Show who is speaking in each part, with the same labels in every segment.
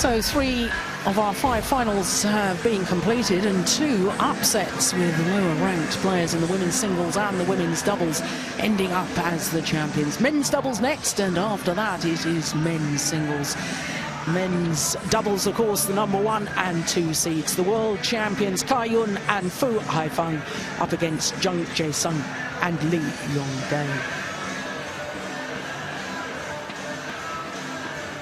Speaker 1: So 3 of our 5 finals have been completed, and 2 upsets with lower-ranked players in the women's singles and the women's doubles ending up as the champions. Men's doubles next, and after that it is men's singles. Men's doubles, of course, the #1 and 2 seeds. The world champions Yong and Feng up against Jung and Yong.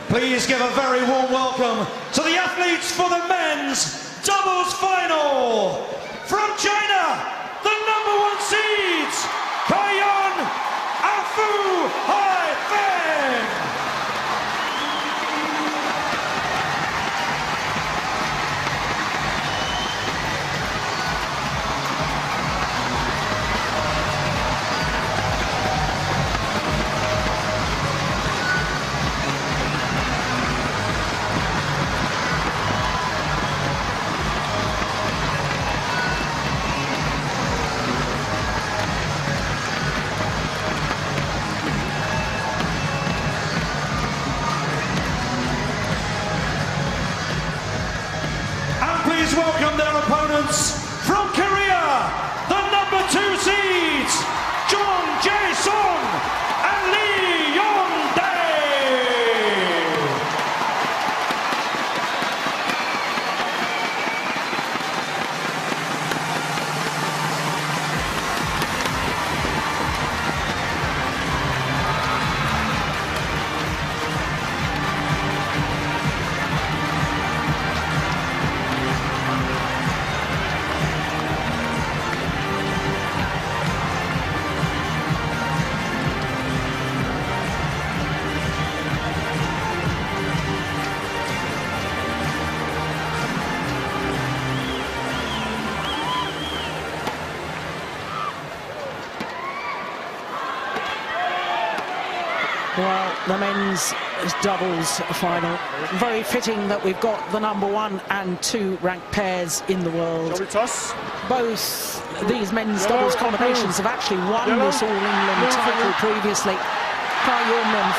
Speaker 2: Please give a very warm welcome to the athletes for the men's doubles final. From China, the #1 seeds, Yong and Feng. Please welcome their opponents from Korea, the #2 seeds, Jung and Yong.
Speaker 1: Well, the men's doubles final. Very fitting that we've got the #1 and 2 ranked pairs in the world. Both these men's doubles combinations have actually won this All-England title previously. Yong and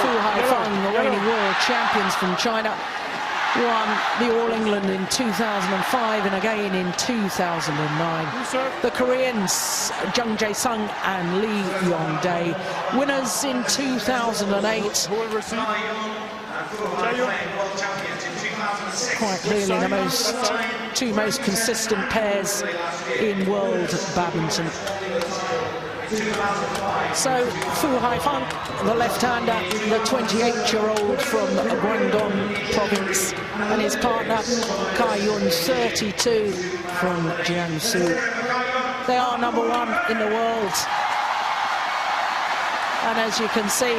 Speaker 1: Feng, the reigning world champions from China, won the All-England in 2005 and again in 2009. The Koreans, Jung and Yong, winners in 2008. Quite clearly the two most consistent pairs in world badminton. So Feng, the left-hander, the 28-year-old from Guangdong province, and his partner Yong, 32, from Jiangsu. They are #1 in the world, and as you can see,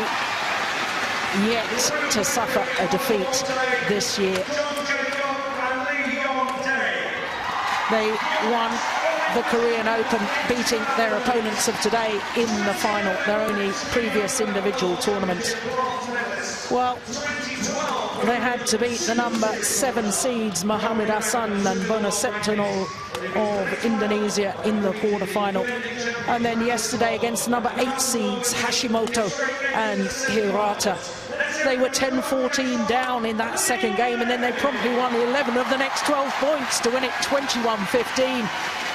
Speaker 1: yet to suffer a defeat this year. They won the Korean Open, beating their opponents of today in the final, their only previous individual tournament. Well, they had to beat the #7 seeds Muhammad Hassan and Bonaseptinol of Indonesia in the quarterfinal. And then yesterday against #8 seeds Hashimoto and Hirata. They were 10-14 down in that second game, and then they promptly won 11 of the next 12 points to win it 21-15.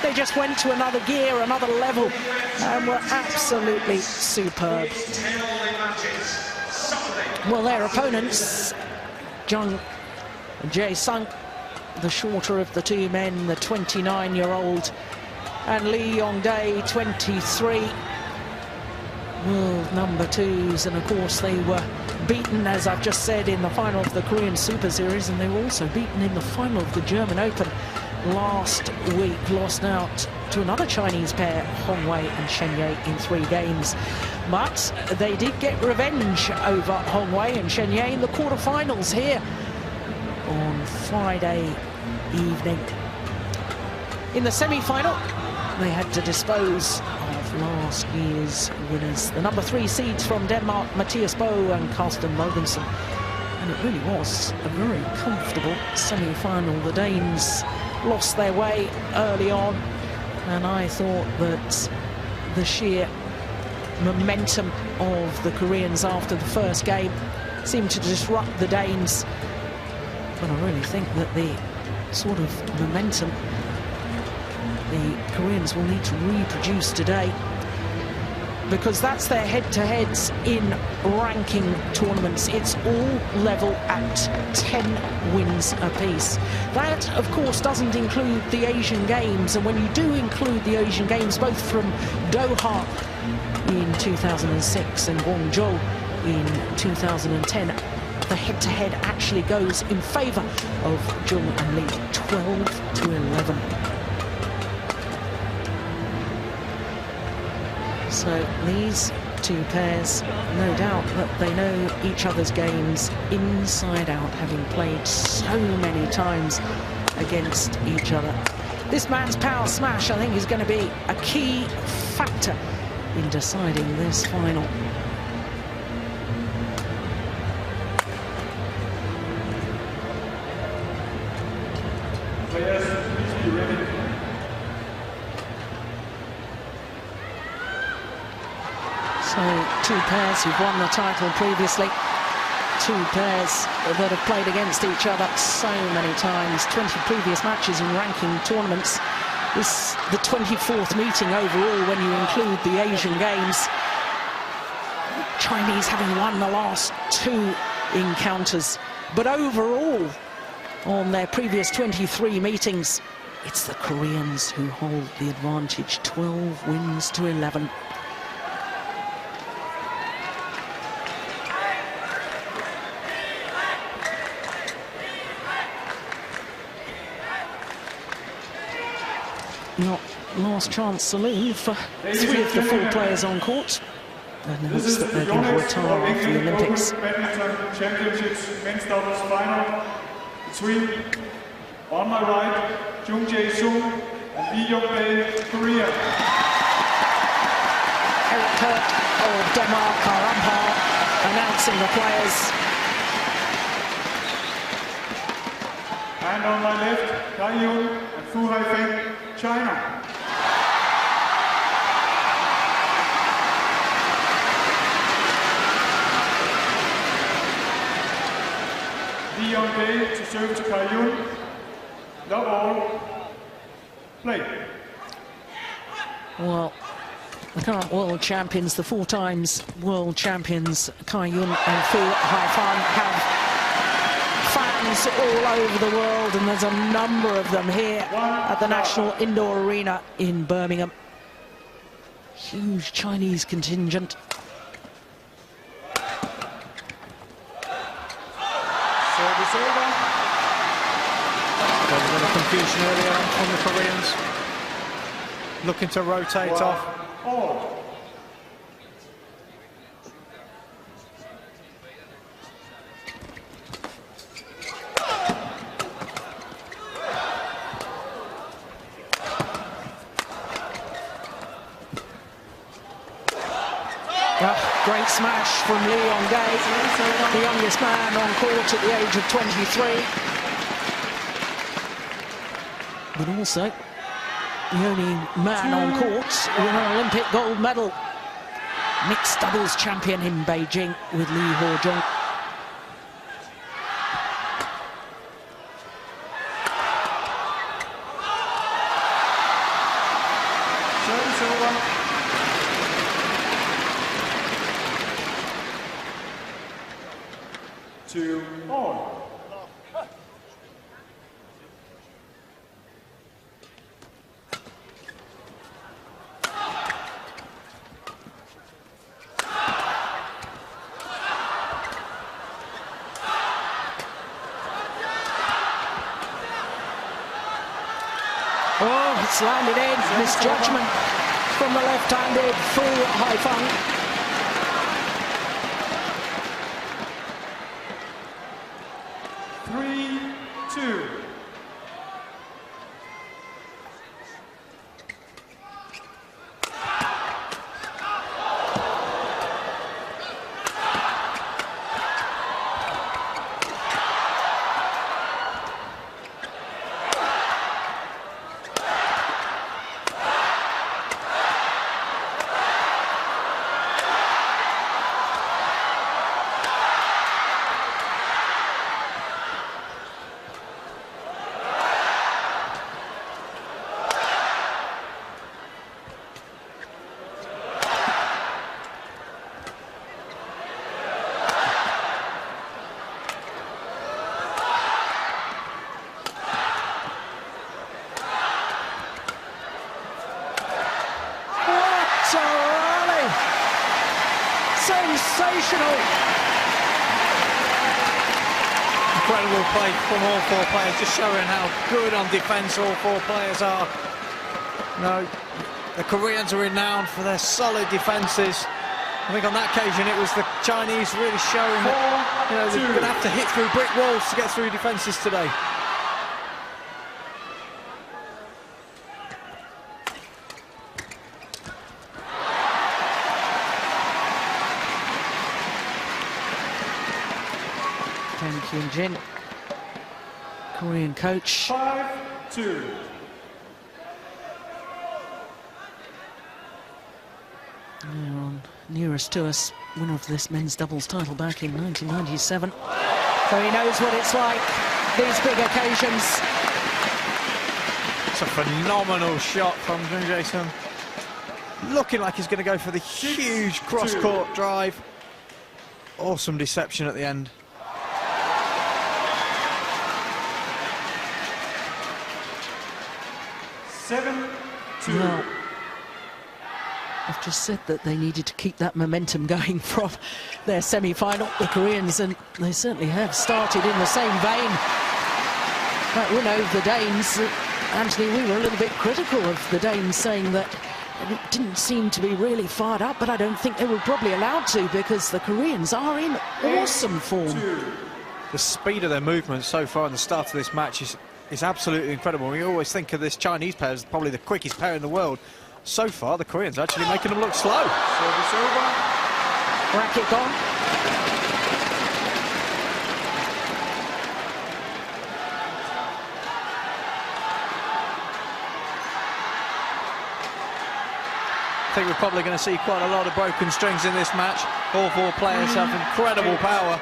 Speaker 1: They just went to another gear, another level, and were absolutely superb. Well, their opponents, Jung and the shorter of the 2 men, the 29-year-old, and Yong, 23, world #2s, and of course they were beaten, as I've just said, in the final of the Korean Super Series, and they were also beaten in the final of the German Open last week. Lost out to another Chinese pair, Hongwei and Shenyei, in 3 games. But they did get revenge over Hongwei and Shenyei in the quarterfinals here on Friday evening. In the semi-final, they had to dispose of last year's winners, the #3 seeds from Denmark, Mathias Bo and Carsten Mogensen. And it really was a very comfortable semi-final. The Danes lost their way early on, and I thought that the sheer momentum of the Koreans after the first game seemed to disrupt the Danes. But I really think that the sort of momentum the Koreans will need to reproduce today, because that's their head-to-heads in ranking tournaments. It's all level at 10 wins apiece. That, of course, doesn't include the Asian Games, and when you do include the Asian Games, both from Doha in 2006 and Guangzhou in 2010, the head-to-head actually goes in favour of Jung and Lee, 12-11. So these two pairs, no doubt that they know each other's games inside out, having played so many times against each other. This man's power smash, I think, is going to be a key factor in deciding this final.
Speaker 2: Players, please be ready.
Speaker 1: So two pairs who've won the title previously, two pairs that have played against each other so many times, 20 previous matches in ranking tournaments. This the 24th meeting overall when you include the Asian Games. Chinese having won the last two encounters, but overall on their previous 23 meetings, it's the Koreans who hold the advantage, 12 wins to 11. Not last chance saloon for three of the four players on court. Announced that they're going to retire after the Olympics.
Speaker 3: Badminton Championships men's doubles final between, on my right, Jung and Yong, Korea.
Speaker 1: Eric Kirk of Denmark, our umpire, announcing the players.
Speaker 3: And on my left, Yong and Feng, China. Yong to serve to Yong. Love all. Play.
Speaker 1: Well, the current world champions, the four times world champions, Yong and Fu Haifan, have fans all over the world, and there's a number of them here at the National Indoor Arena in Birmingham. Huge Chinese contingent.
Speaker 3: Service over.
Speaker 4: There was a little confusion earlier on the Koreans. Looking to rotate off.
Speaker 3: All.
Speaker 1: Great smash from Yong, the youngest man on court at the age of 23. But also the only man on court with an Olympic gold medal. Mixed doubles champion in Beijing with Jung.
Speaker 3: Service over. To all.
Speaker 1: Oh, it's landed in. Misjudgment from the left-handed Fu Haifan.
Speaker 4: incredible play from all four players, just showing how good on defence all four players are. No, the Koreans are renowned for their solid defences. I think on that occasion it was the Chinese really showing that they're going to have to hit through brick walls to get through defences today.
Speaker 1: Feng Jin, Korean coach.
Speaker 3: 5-2.
Speaker 1: Nearest to us, winner of this men's doubles title back in 1997. So he knows what it's like, these big occasions.
Speaker 4: It's a phenomenal shot from Jung. Looking like he's going to go for the huge cross-court drive. Awesome deception at the end.
Speaker 1: Well, I've just said that they needed to keep that momentum going from their semi-final, the Koreans, and they certainly have started in the same vein. That win over the Danes, Anthony, we were a little bit critical of the Danes, saying that it didn't seem to be really fired up, but I don't think they were probably allowed to, because the Koreans are in awesome form.
Speaker 4: The speed of their movement so far in the start of this match is absolutely incredible. We always think of this Chinese pair as probably the quickest pair in the world. So far, the Koreans are actually making them look slow.
Speaker 3: Service over.
Speaker 1: Racket gone.
Speaker 4: I think we're probably going to see quite a lot of broken strings in this match. All four players have incredible power.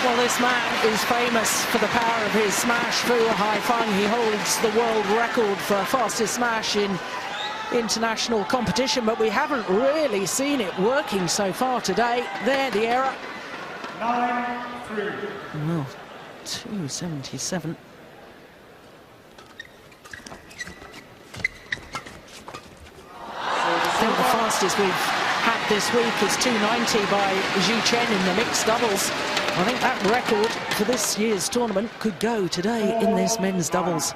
Speaker 1: Well, this man is famous for the power of his smash, Fu Haifeng. He holds the world record for fastest smash in international competition, but we haven't really seen it working so far today. There, the error.
Speaker 3: 9-3.
Speaker 1: Well, 277. I think the fastest we've had this week is 290 by Ji Chen in the mixed doubles. I think that record for this year's tournament could go today in this men's doubles.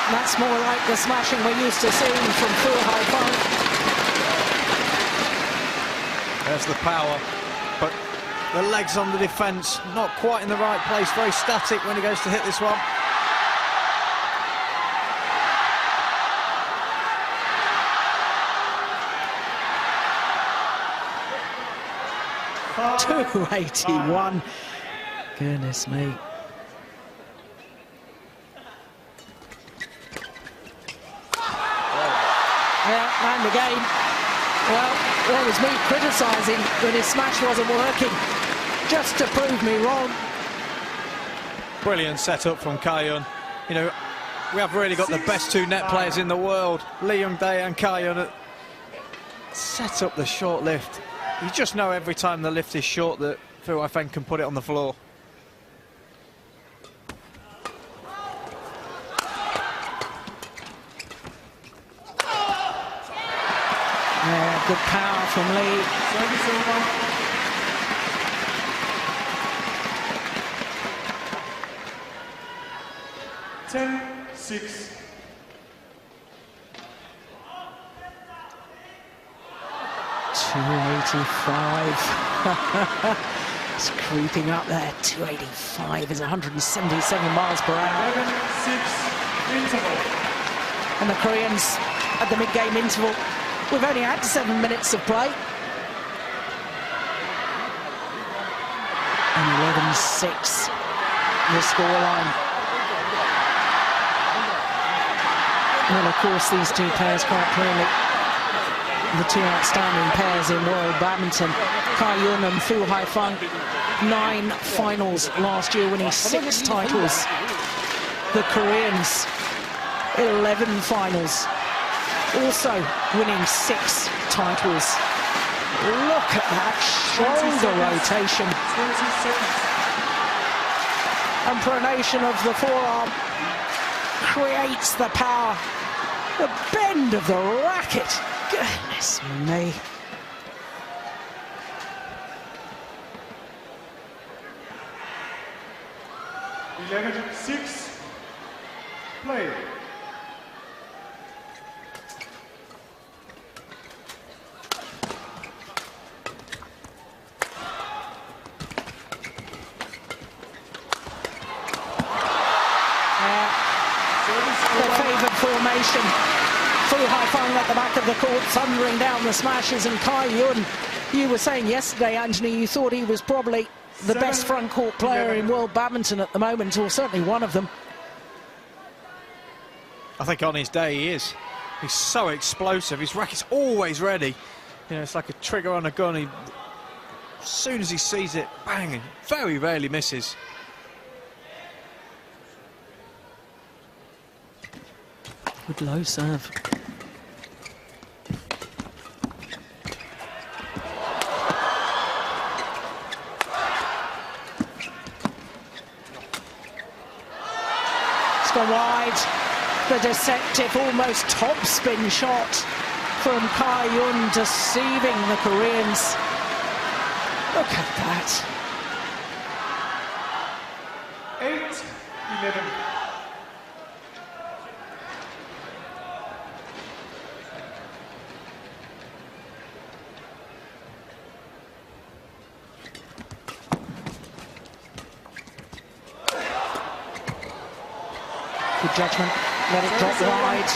Speaker 1: That's more like the smashing we're used to seeing from Fu Haifeng.
Speaker 4: There's the power, but the legs on the defence, not quite in the right place, very static when he goes to hit this one.
Speaker 1: .281. Goodness me. Yeah, and again, well, there was me criticising that his smash wasn't working, just to prove me wrong.
Speaker 4: Brilliant setup from Kai-Yun. You know, we have really got the best two net players in the world, Lee Young-dae and Kai-Yun. Set up the short lift. You just know every time the lift is short that Fu Haifeng can put it on the floor.
Speaker 1: Yeah, good power from Lee.
Speaker 3: Service over. 10-6.
Speaker 1: .285. It's creeping up there. 285 is 177 miles per hour.
Speaker 3: 11-6 interval.
Speaker 1: And the Koreans at the mid-game interval. We've only had 7 minutes of play. And 11-6. the scoreline. Well, of course, these two pairs quite clearly the two outstanding pairs in world badminton. Kai Yun and Fu Haifeng, 9 finals last year, winning 6 titles. The Koreans, 11 finals, also winning 6 titles. Look at that shoulder rotation.
Speaker 3: 20 seconds.
Speaker 1: And pronation of the forearm creates the power. The bend of the racket. Goodness me.
Speaker 3: Eleven, 6. Play.
Speaker 1: The favoured formation. Fu Haifeng at the back of the court, thundering down the smashes, and Kai Yun, you were saying yesterday, Anthony, you thought he was probably the best front court player in world badminton at the moment, or certainly one of them.
Speaker 4: I think on his day he is. He's so explosive. His racket's always ready. You know, it's like a trigger on a gun. As soon as he sees it, bang, and very rarely misses.
Speaker 1: Good low serve. It's gone wide. The deceptive, almost top spin shot from Kai Yun, deceiving the Koreans. Look at that.
Speaker 3: 8-11.
Speaker 1: Good judgment. Let it drop wide.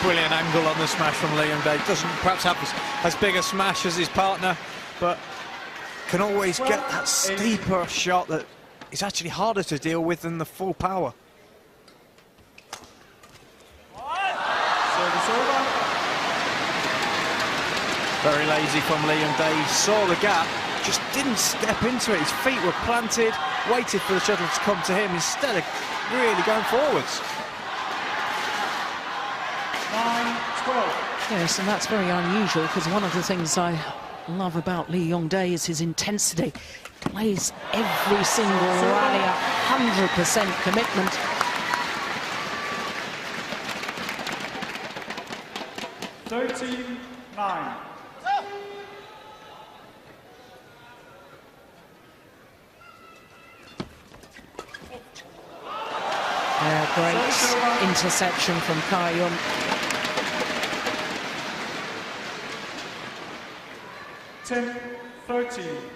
Speaker 4: Brilliant angle on the smash from Lee Young-dae. Doesn't perhaps have as big a smash as his partner, but can always get that steeper shot that is actually harder to deal with than the full power.
Speaker 3: Service over.
Speaker 4: Very lazy from Lee Young-dae. He saw the gap, just didn't step into it. His feet were planted, waited for the shuttle to come to him instead of really going forwards.
Speaker 3: 9-12.
Speaker 1: Yes, and that's very unusual, because one of the things I love about Lee Yong-dae is his intensity. Plays every single rally, 100% commitment.
Speaker 3: $13-9.
Speaker 1: Great interception from Kai Yun.
Speaker 3: $10-13.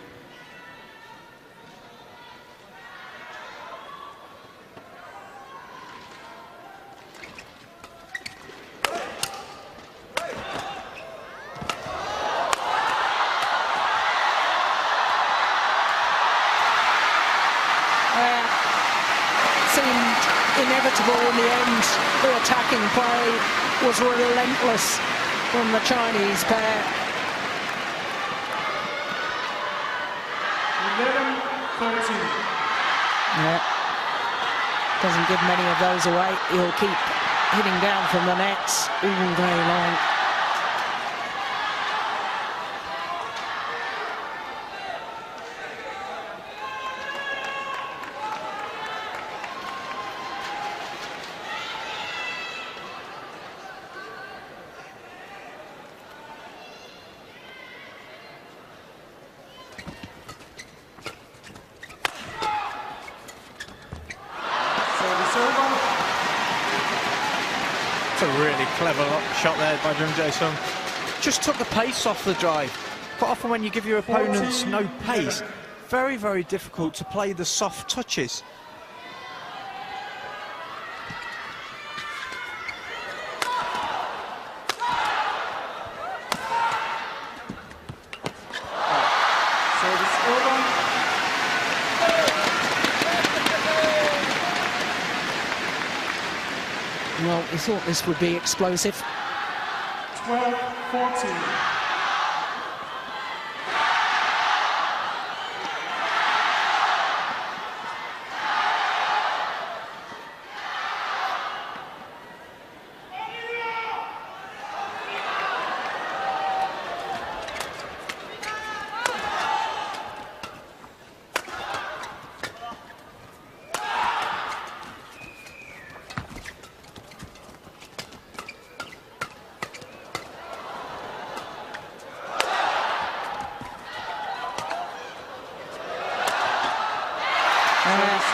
Speaker 1: Inevitable in the end. The attacking play was relentless from the Chinese pair.
Speaker 3: 11-13.
Speaker 1: Yeah. Doesn't give many of those away. He'll keep hitting down from the nets all day long.
Speaker 4: It's a really clever shot there by Jung. Just took the pace off the drive. Quite often when you give your opponents no pace, very, very difficult to play the soft touches.
Speaker 1: Well, he thought this would be explosive.
Speaker 3: 12-14.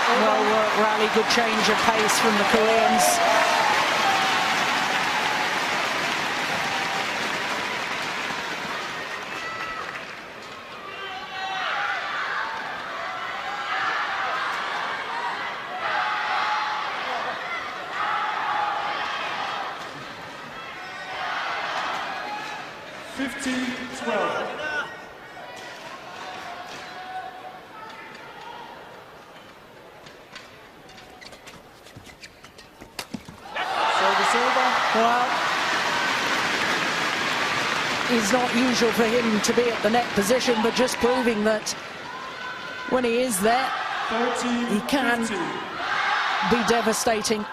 Speaker 1: Well worked rally, good change of pace from the Koreans. Well, it's not usual for him to be at the net position, but just proving that when he is there, he can be devastating.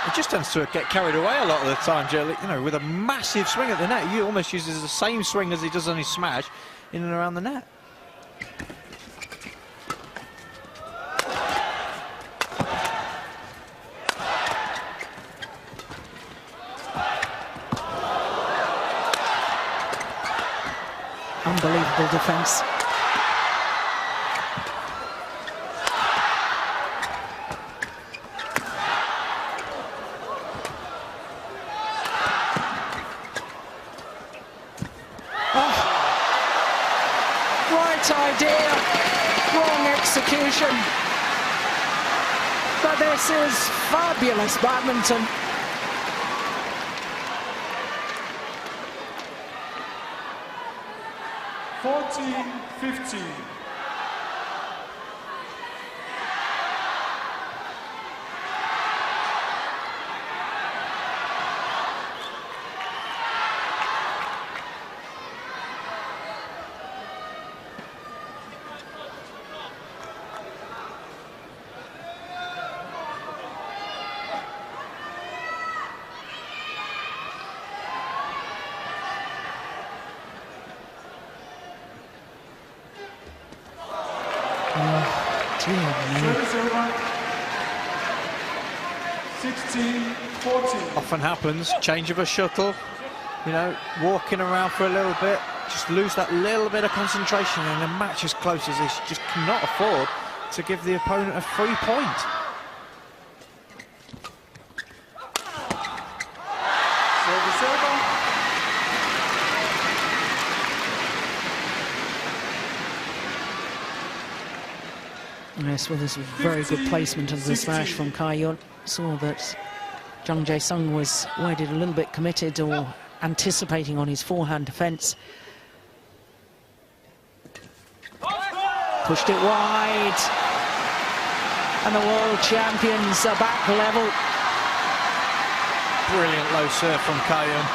Speaker 4: He just tends to get carried away a lot of the time, Joe. You know, with a massive swing at the net, he almost uses the same swing as he does on his smash in and around the net.
Speaker 1: Unbelievable defence. Right idea, wrong execution. But this is fabulous badminton. Dear me.
Speaker 3: 16-14.
Speaker 4: Often happens, change of a shuttle, you know, walking around for a little bit, just lose that little bit of concentration, and a match as close as this just cannot afford to give the opponent a free point.
Speaker 1: Yes, well, this was very good placement of the smash from Kai-Yun. Saw that Jung Jae-sung was waited a little bit committed or anticipating on his forehand defence. Pushed it wide. And the world champions are back level.
Speaker 4: Brilliant low serve from Kai-Yun.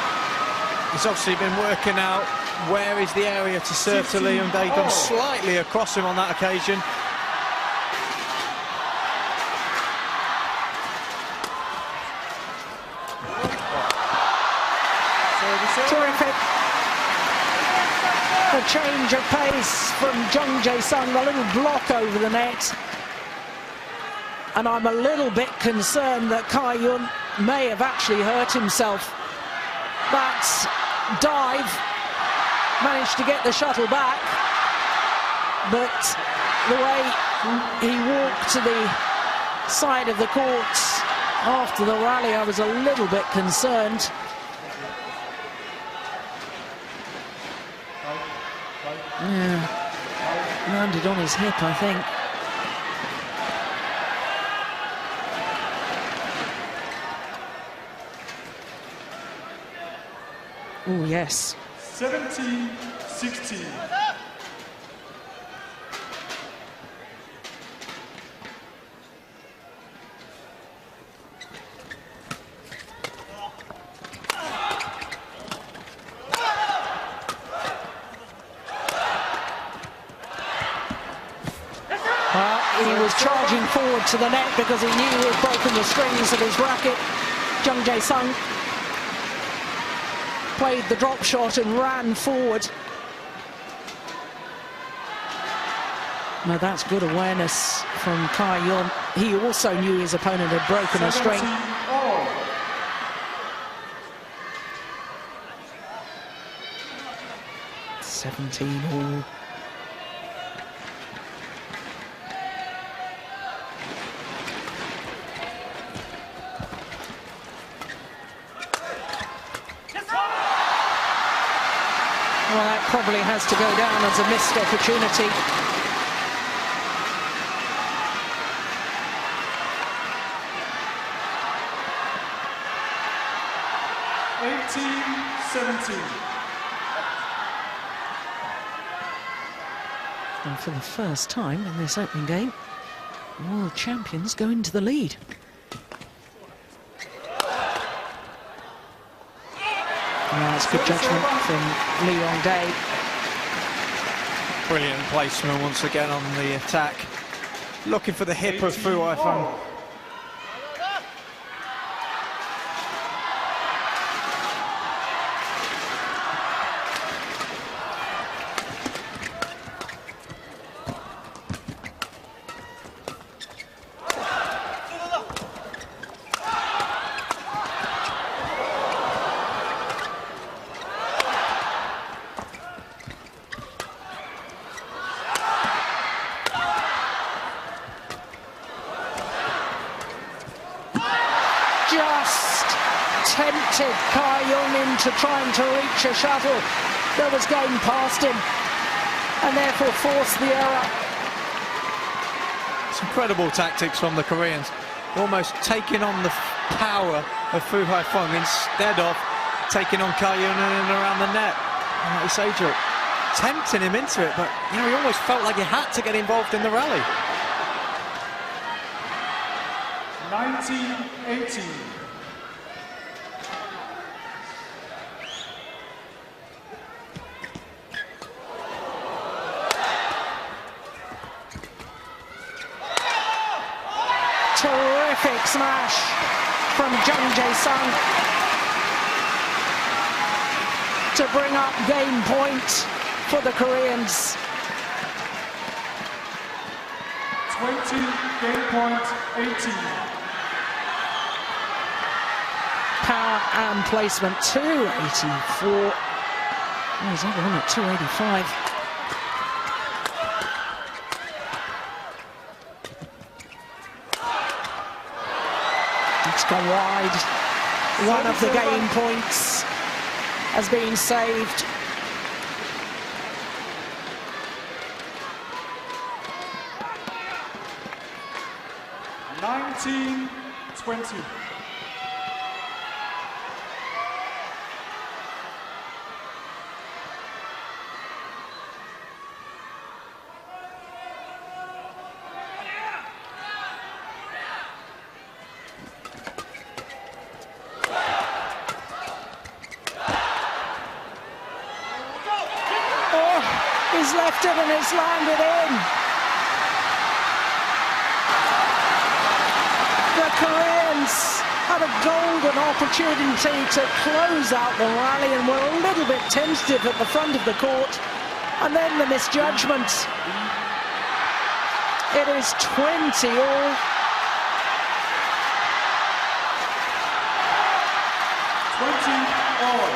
Speaker 4: He's obviously been working out where is the area to serve to Lee Young-dae. Gone slightly across him on that occasion.
Speaker 1: Terrific. A change of pace from Jung Jae-sung, a little block over the net. And I'm a little bit concerned that Kai-Yun may have actually hurt himself. That dive managed to get the shuttle back, but the way he walked to the side of the court after the rally, I was a little bit concerned. Yeah, landed on his hip, I think. Oh, yes.
Speaker 3: 17-16.
Speaker 1: was charging forward to the net because he knew he had broken the strings of his racket. Jung Jae-sung played the drop shot and ran forward. Now that's good awareness from Yong. He also knew his opponent had broken a string. 17 all. Well, that probably has to go down as a missed opportunity. And for the first time in this opening game, world champions go into the lead. That's good judgment from Yong.
Speaker 4: Brilliant placement once again on the attack. Looking for the hip of Feng.
Speaker 1: Just tempted Yong into trying to reach a shuttle that was going past him and therefore forced the error.
Speaker 4: It's incredible tactics from the Koreans, almost taking on the power of Feng instead of taking on Yong and around the net. And like you say, Joe, tempting him into it, but you know, he almost felt like he had to get involved in the rally.
Speaker 3: 19-18.
Speaker 1: Terrific smash from Jung Jae-sung to bring up game point for the Koreans.
Speaker 3: 20, game point 18.
Speaker 1: Power and placement, 284. Oh, he's over on at 285. It's gone wide. One of the game points has been saved.
Speaker 3: Nineteen 20.
Speaker 1: He's left it and it's landed in. The Koreans had a golden opportunity to close out the rally and were a little bit tentative at the front of the court. And then the misjudgment. It is 20 all.
Speaker 3: 20 all.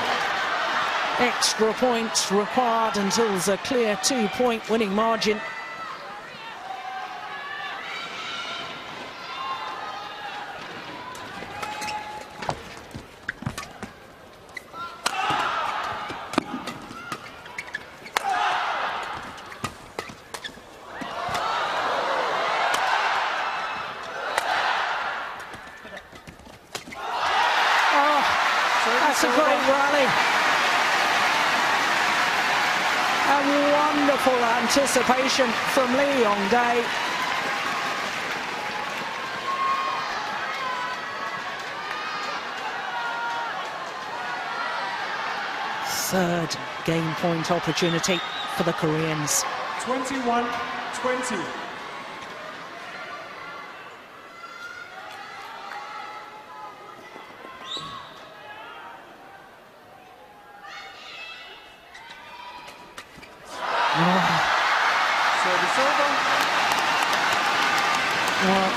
Speaker 1: Extra points required until there's a clear 2-point winning margin. Oh, that's a great rally. A wonderful anticipation from Yong. Third game point opportunity for the Koreans.
Speaker 3: 21-20.
Speaker 1: Well,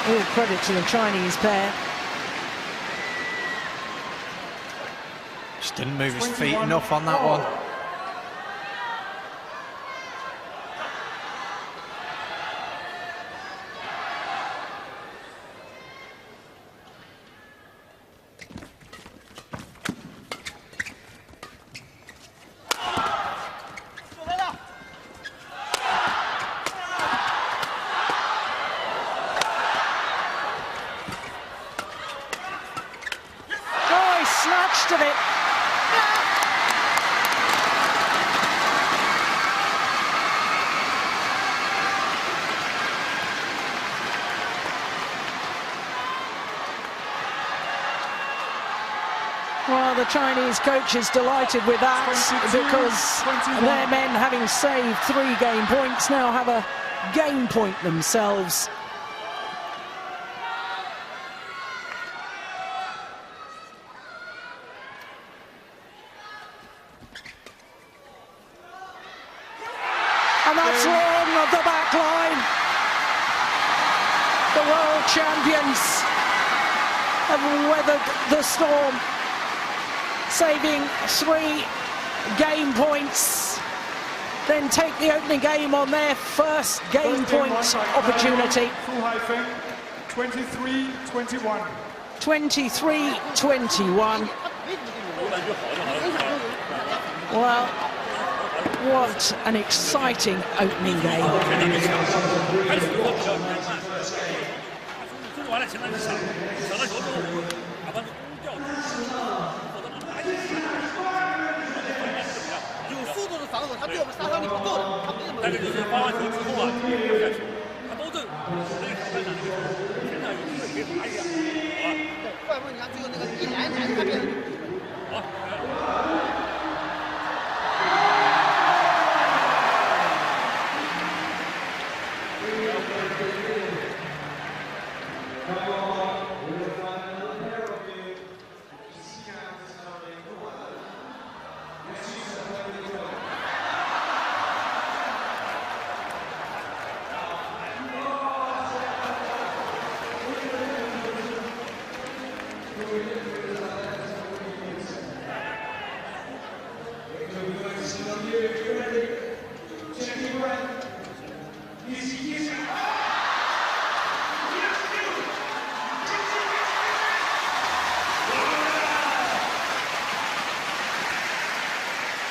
Speaker 1: all credit to the Chinese pair.
Speaker 4: Just didn't move his feet enough on that one.
Speaker 1: Snatched at it. Well, the Chinese coach is delighted with that because their men, having saved 3 game points, now have a game point themselves. And that's wrong of the back line. The world champions have weathered the storm, saving 3 game points, then take the opening game on their first game point opportunity.
Speaker 3: Feng, 23-21.
Speaker 1: 23-21. Well, what an exciting opening game.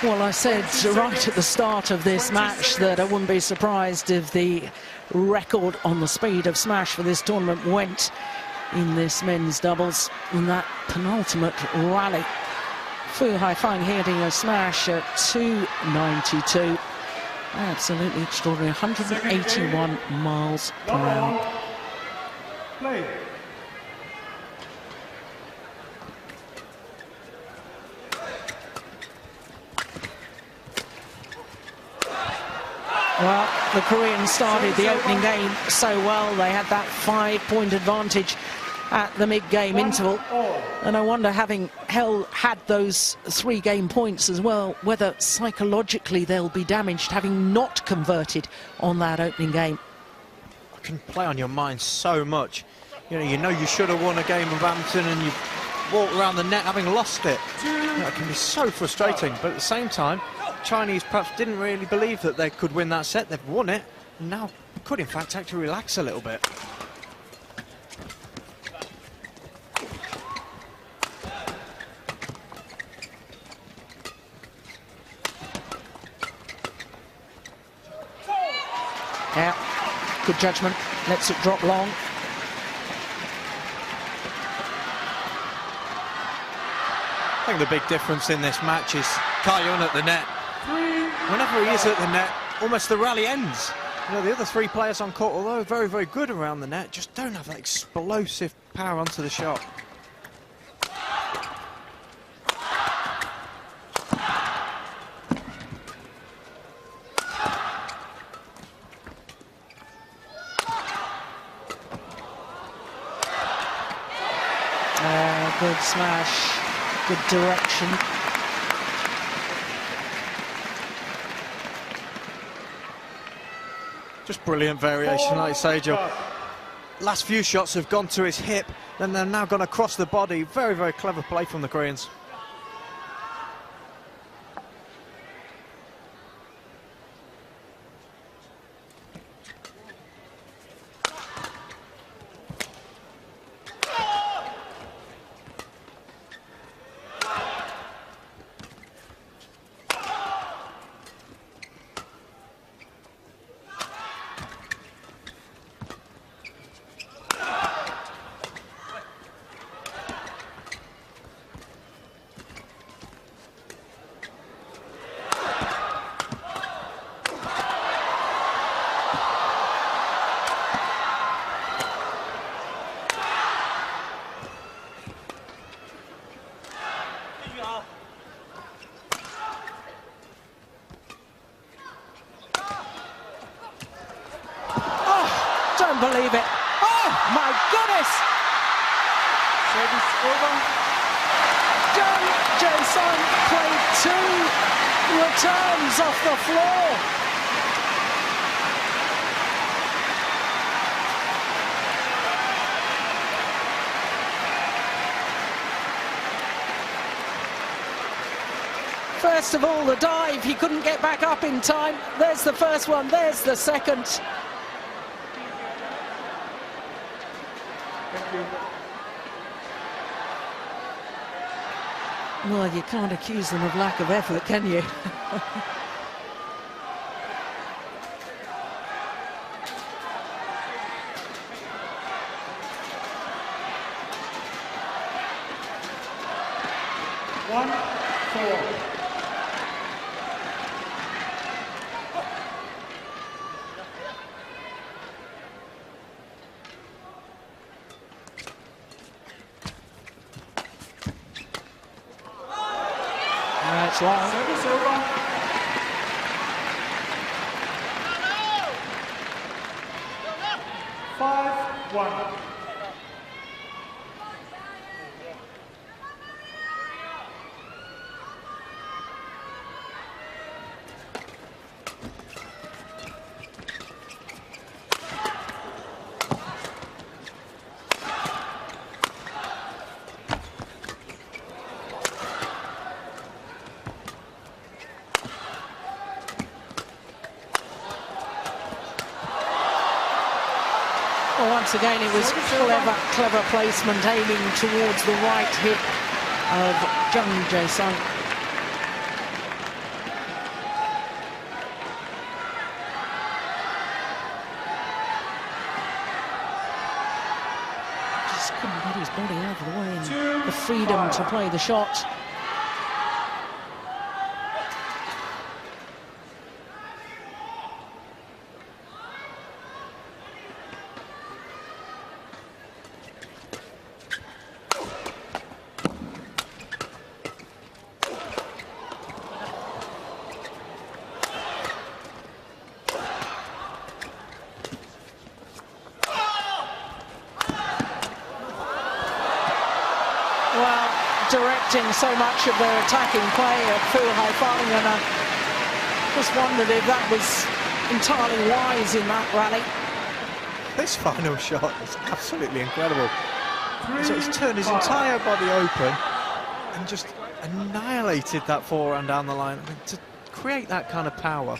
Speaker 1: Well, I said right at the start of this match that I wouldn't be surprised if the record on the speed of smash for this tournament went in this men's doubles in that penultimate rally. Fu Haifeng hitting a smash at 292. Absolutely extraordinary, 181 miles per hour.
Speaker 3: Play.
Speaker 1: Well, the Koreans started the opening game so well. They had that 5-point advantage at the mid-game interval. And I wonder, having had those 3 game points as well, whether psychologically they'll be damaged having not converted on that opening game.
Speaker 4: It can play on your mind so much. You know you should have won a game of badminton and you've walked around the net having lost it. It can be so frustrating, but at the same time, Chinese perhaps didn't really believe that they could win that set. They've won it, and now could in fact actually relax a little bit.
Speaker 1: Yeah, good judgment, lets it drop long.
Speaker 4: I think the big difference in this match is Yong at the net. Whenever he is at the net, almost the rally ends. You know, the other 3 players on court, although very, very good around the net, just don't have that explosive power onto the shot.
Speaker 1: Good smash, good direction.
Speaker 4: Just brilliant variation, like you say, Joe. Last few shots have gone to his hip, then they're now gone across the body. Very, very clever play from the Koreans.
Speaker 1: Don't believe it. Oh, my goodness!
Speaker 3: Service over.
Speaker 1: Jung Jae-sung played 2 returns off the floor. First of all, the dive, he couldn't get back up in time. There's the first one, there's the second.
Speaker 3: Thank you.
Speaker 1: Well, you can't accuse them of lack of effort, can you?
Speaker 3: One, four.
Speaker 1: That's long.
Speaker 3: Service over. Five, one.
Speaker 1: Well, once again, it was clever placement, aiming towards the right hip of Jung Jae-sung. Just couldn't get his body out of the way and the freedom to play the shot. Well, directing so much of their attacking play at Fu Haifeng, and I just wondered if that was entirely wise in that rally.
Speaker 4: This final shot is absolutely incredible. So he's turned his entire body open and just annihilated that forehand down the line. I mean, to create that kind of power.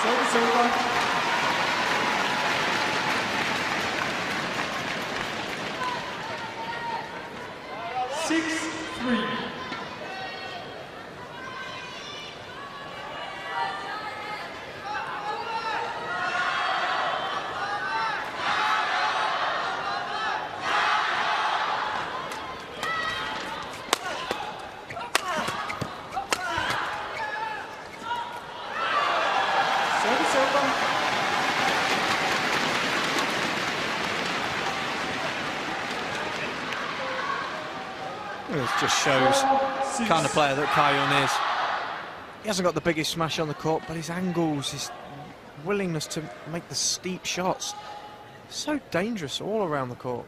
Speaker 3: Service over. 6-3. Service over.
Speaker 4: It just shows the kind of player that Kai Yong is. He hasn't got the biggest smash on the court, but his angles, his willingness to make the steep shots, so dangerous all around the court.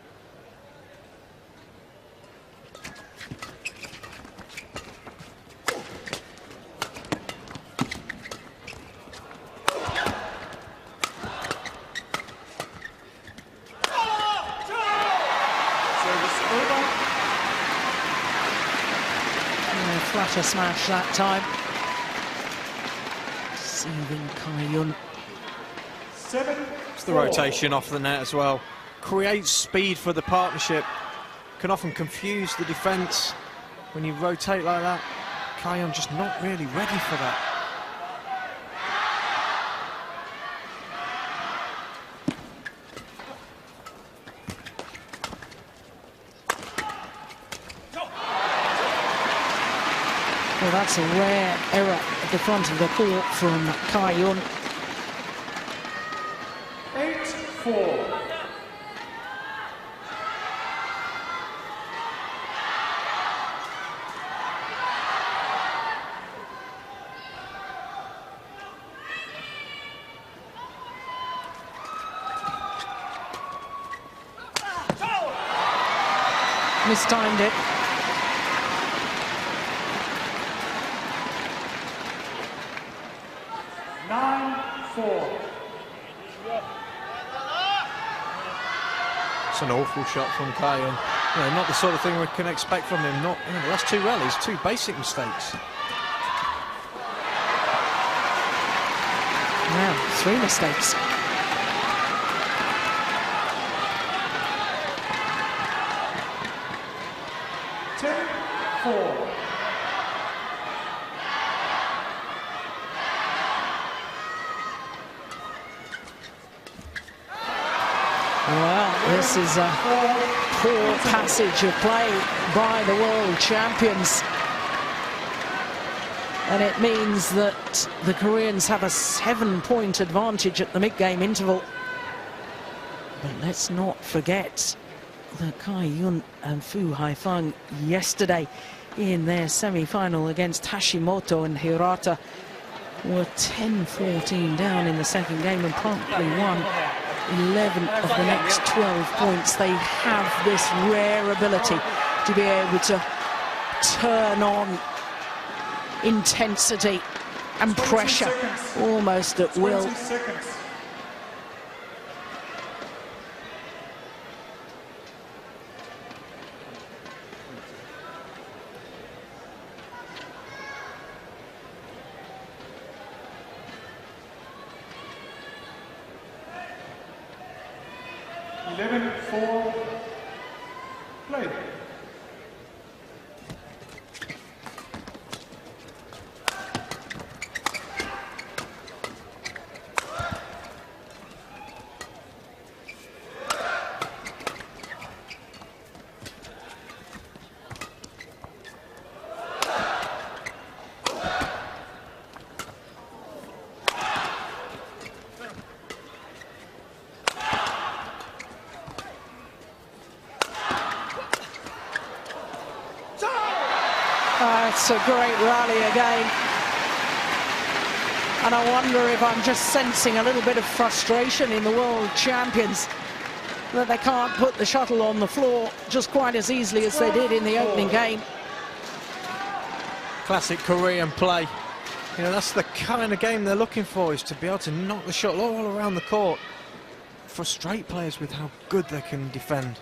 Speaker 1: Flutter smash that time. Deceiving Kai-Yun.
Speaker 4: It's the rotation off the net as well. Creates speed for the partnership. Can often confuse the defence when you rotate like that. Kai-Yun just not really ready for that.
Speaker 1: Well, that's a rare error at the front of the court from Kai-Yun.
Speaker 3: 8-4.
Speaker 1: Mistimed it.
Speaker 4: It's an awful shot from Kai-Yun. You know, not the sort of thing we can expect from him. Not, you know, the last two rallies, two basic mistakes.
Speaker 1: Wow, 3 mistakes. Well, this is a poor passage of play by the world champions. And it means that the Koreans have a 7-point advantage at the mid-game interval. But let's not forget that Kai-Yun and Fu Haifeng yesterday in their semi-final against Hashimoto and Hirata were 10-14 down in the second game and promptly won 11 of the next 12 points. They have this rare ability to be able to turn on intensity and pressure almost at will.
Speaker 3: Play.
Speaker 1: It's a great rally again. And I wonder if I'm just sensing a little bit of frustration in the world champions that they can't put the shuttle on the floor just quite as easily as they did in the opening game.
Speaker 4: Classic Korean play. You know, that's the kind of game they're looking for, is to be able to knock the shuttle all around the court. Frustrate players with how good they can defend.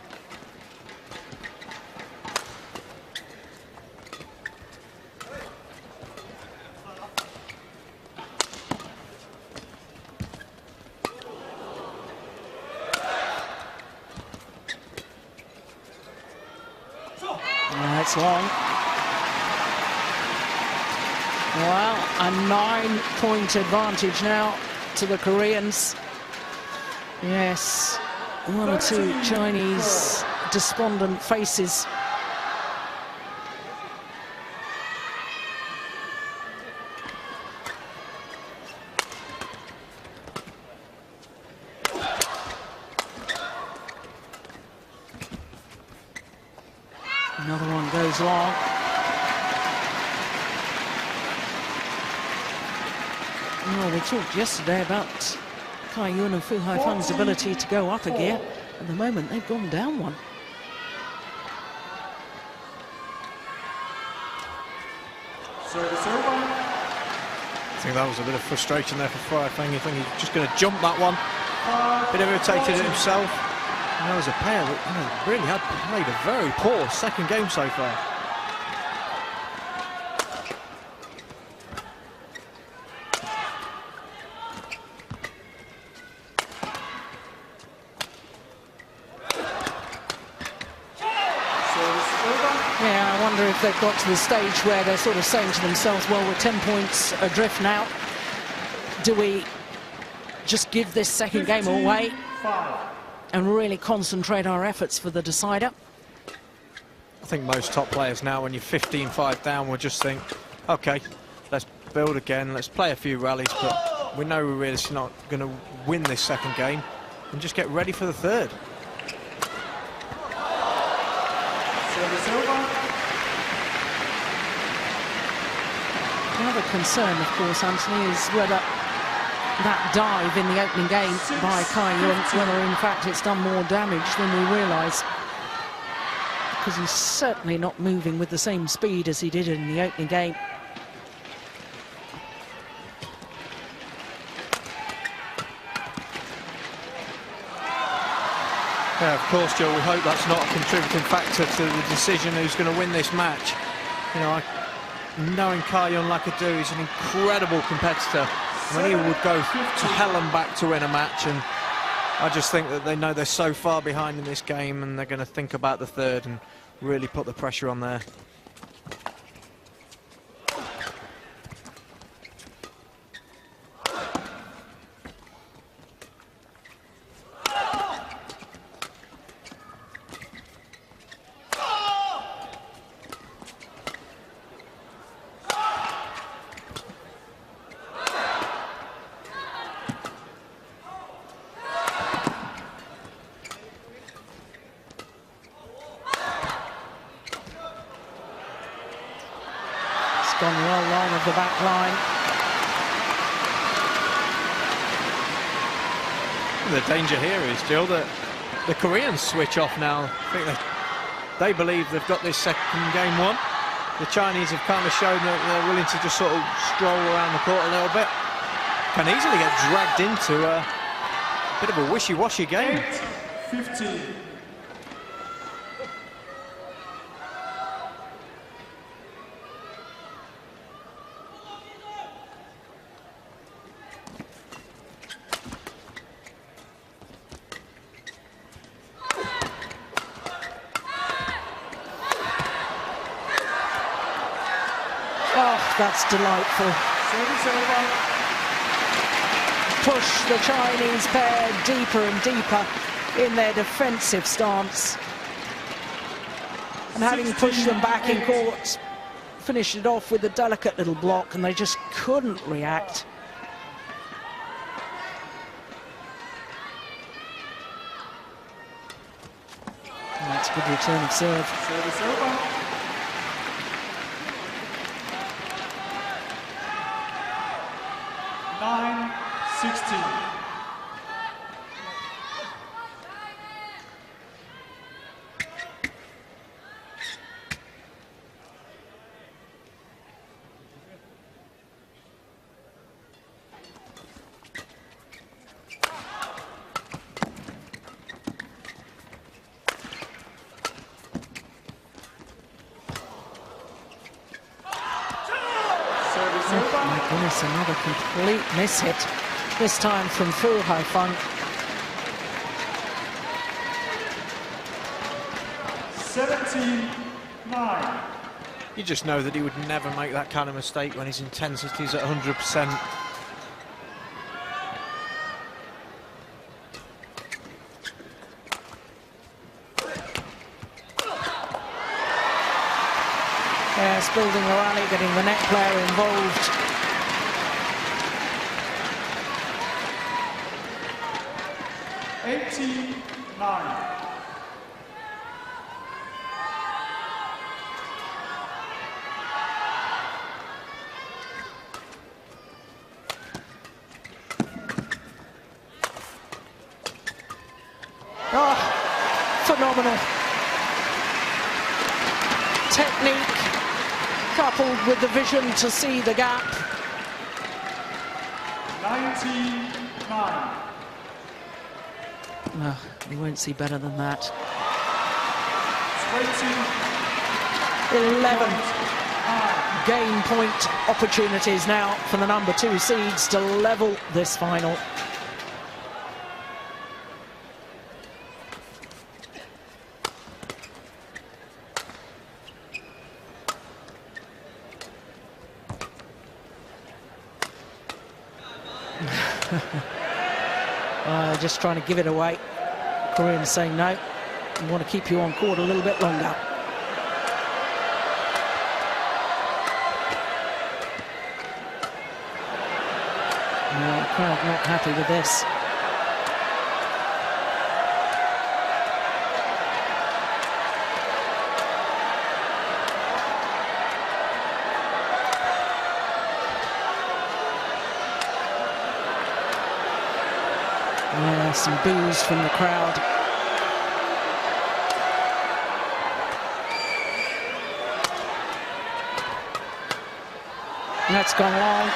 Speaker 1: That's long. Well, a 9-point advantage now to the Koreans. Yes, 1 or 2 Chinese despondent faces. Another one goes long. Well, we talked yesterday about Kai Yun and Fu Haifeng's ability to go up a gear. At the moment, they've gone down one.
Speaker 3: Service over.
Speaker 4: I think that was a bit of frustration there for Feng. I think he's just going to jump that one. Bit irritated at himself. And that was a pair that really had played a very poor second game so far.
Speaker 1: Yeah, I wonder if they've got to the stage where they're sort of saying to themselves, well, we're 10 points adrift now. Do we just give this second game away and really concentrate our efforts for the decider?
Speaker 4: I think most top players now, when you're 15-5 down, will just think, OK, let's build again, let's play a few rallies, but we know we're really not going to win this second game, and just get ready for the third.
Speaker 3: Service over.
Speaker 1: Another concern, of course, Anthony, is whether that dive in the opening game by Kai Yun, whether in fact it's done more damage than we realise. Because he's certainly not moving with the same speed as he did in the opening game.
Speaker 4: Yeah, of course, Joe, we hope that's not a contributing factor to the decision who's going to win this match. You know, knowing Kai Yun like I do, he's an incredible competitor. I mean, he would go to hell and back to win a match, and I just think that they know they're so far behind in this game, and they're going to think about the third and really put the pressure on there.
Speaker 1: Gone well long of the back line.
Speaker 4: The danger here is, Jill, that the Koreans switch off now. I think they believe they've got this second game won. The Chinese have kind of shown that they're willing to just sort of stroll around the court a little bit. Can easily get dragged into a bit of a wishy-washy game.
Speaker 3: 8-15.
Speaker 1: Oh, that's delightful.
Speaker 3: Service over.
Speaker 1: Push the Chinese pair deeper and deeper in their defensive stance. And having pushed them back in court, finished it off with a delicate little block, and they just couldn't react. And that's a good return of serve.
Speaker 3: Service over. Nine, 16.
Speaker 1: Oh my goodness, another complete miss hit. This time from Fu Haifeng.
Speaker 3: 17-9.
Speaker 4: You just know that he would never make that kind of mistake when his intensity's at 100%.
Speaker 1: Yes, building a rally, getting the net player involved.
Speaker 3: $18-9.
Speaker 1: phenomenal. Technique coupled with the vision to see the gap.
Speaker 3: 99.
Speaker 1: No, you won't see better than that. 11 game point opportunities now for the number 2 seeds to level this final. Just trying to give it away. Koreans saying no, we want to keep you on court a little bit longer. No, the crowd not happy with this. Yeah, some boos from the crowd. And that's gone long.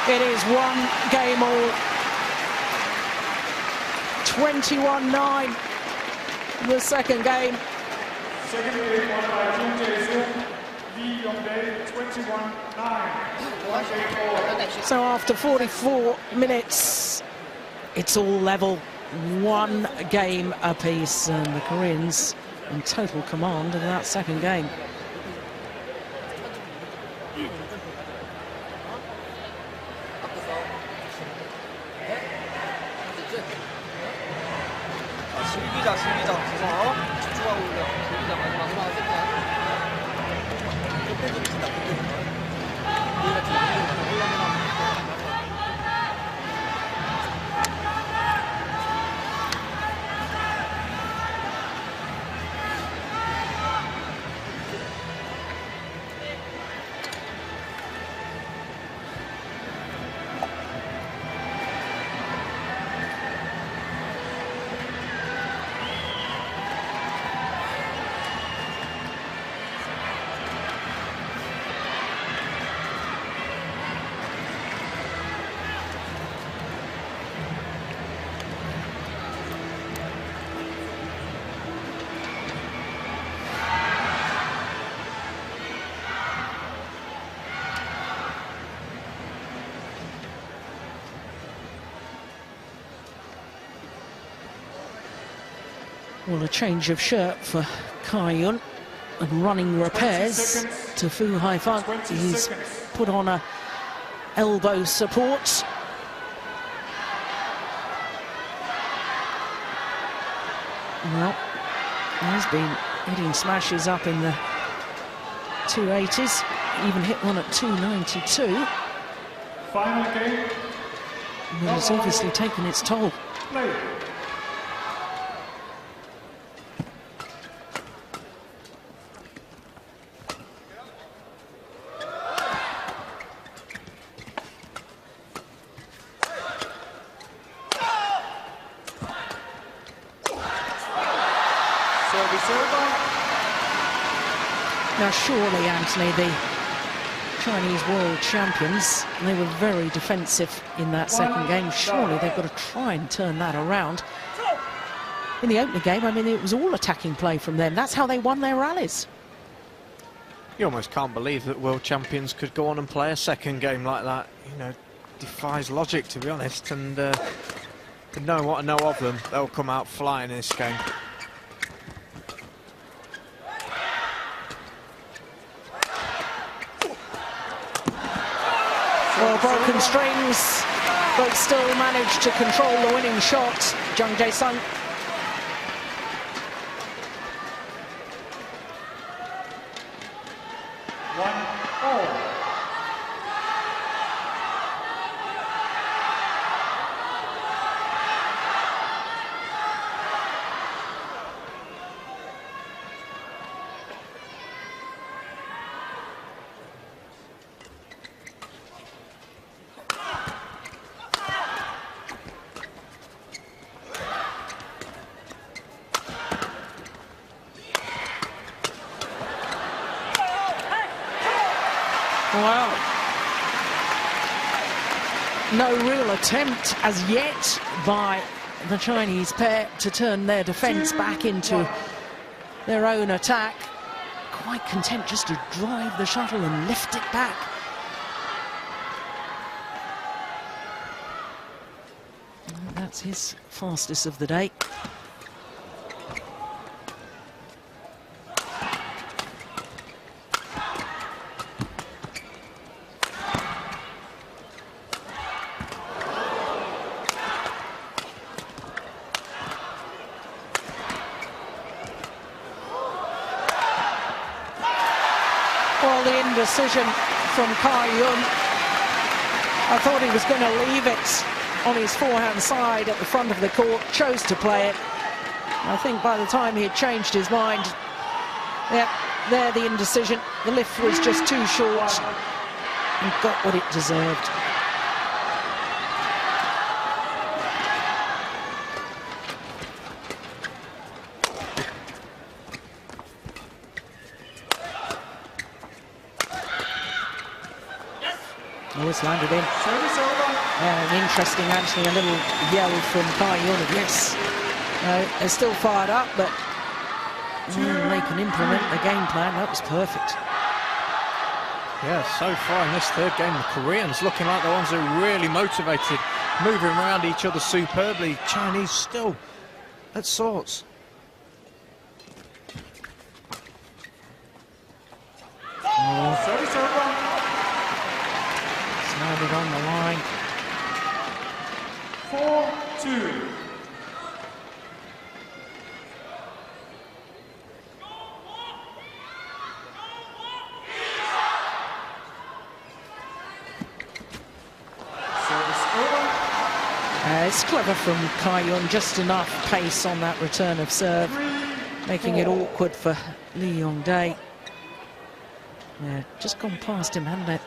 Speaker 1: It is 1 game all. 21-9. The second game.
Speaker 3: Second game won by Jung, Yong, 21-9.
Speaker 1: So after 44 minutes, it's all level. 1 game apiece, and the Koreans in total command of that second game. Well, a change of shirt for Kai-yun and running repairs to Fu Haifeng. He's put on a elbow support. Well, he's been hitting smashes up in the 280s, even hit one at 292.
Speaker 3: Final game.
Speaker 1: But it's obviously taken its toll.
Speaker 3: Play. Now, surely, Anthony, the Chinese world champions, they were very defensive in that second game. Surely they've got to try and turn that around. In the opening game, I mean, it was all attacking play from them. That's how they won their rallies.
Speaker 4: You almost can't believe that world champions could go on and play a second game like that. You know, defies logic, to be honest. And knowing what I know of them, they'll come out flying in this game.
Speaker 1: Well, broken strings, but still managed to control the winning shot. Jung Jae-sung. Well, no real attempt as yet by the Chinese pair to turn their defence back into their own attack. Quite content just to drive the shuttle and lift it back. And that's his fastest of the day. Well, the indecision from Yong. I thought he was going to leave it on his forehand side at the front of the court, chose to play it. I think by the time he had changed his mind, yeah, there the indecision. The lift was just too short and got what it deserved. Well, it's landed in. Interesting, Anthony, a little yell from Yong. Yes. They're still fired up, but they can implement the game plan. That was perfect.
Speaker 4: Yeah, so far in this third game, the Koreans looking like the ones who are really motivated, moving around each other superbly. Chinese still at sorts.
Speaker 1: Landed on the line.
Speaker 2: 4-2.
Speaker 1: It's clever from Yong, just enough pace on that return of serve, making it awkward for Yong. Yeah, just gone past him, hadn't it?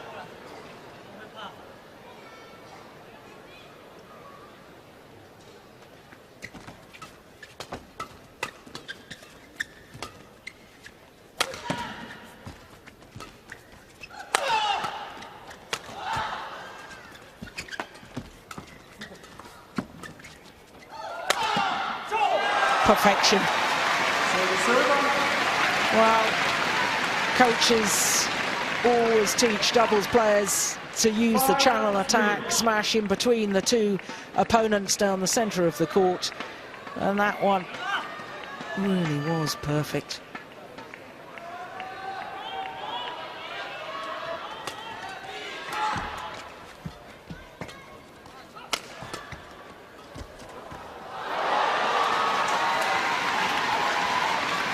Speaker 1: Perfection. Well, coaches always teach doubles players to use the channel attack, smash in between the two opponents down the centre of the court, and that one really was perfect.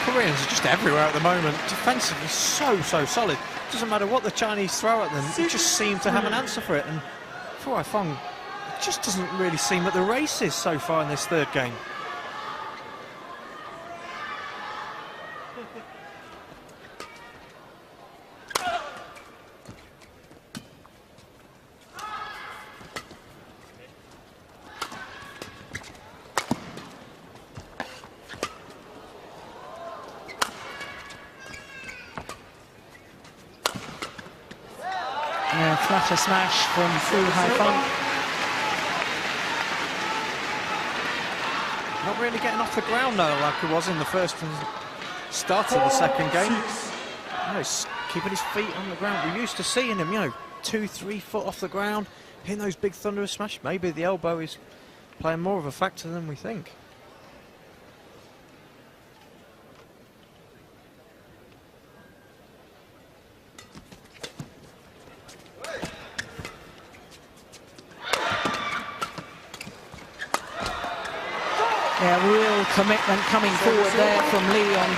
Speaker 4: Koreans are just everywhere at the moment. Defensively so solid. Doesn't matter what the Chinese throw at them, they just seem to have an answer for it. And Feng just doesn't really seem at the races so far in this third game.
Speaker 1: Flutter smash from Feng.
Speaker 4: Not really getting off the ground though, like he was in the first and start of the second game. No, he's keeping his feet on the ground. We're used to seeing him, 2-3 foot off the ground, hitting those big thunderous smash. Maybe the elbow is playing more of a factor than we think.
Speaker 1: Yeah, real commitment coming forward there from Yong.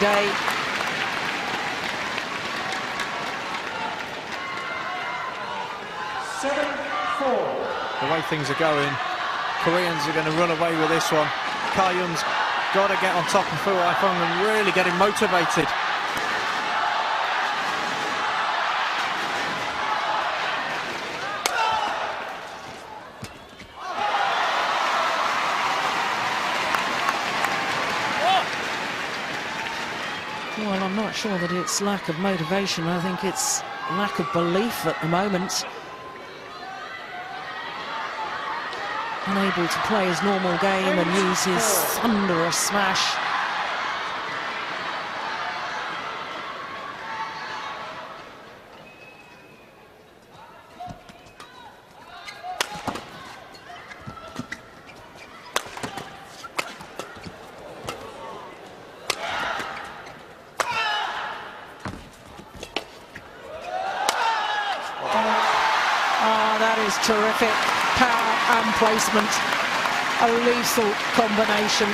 Speaker 4: The way things are going, Koreans are going to run away with this one. Yong's got to get on top of Feng and really get him motivated.
Speaker 1: Well, I'm not sure that it's lack of motivation. I think it's lack of belief at the moment. Unable to play his normal game and use his thunderous smash. That is terrific power and placement, a lethal combination.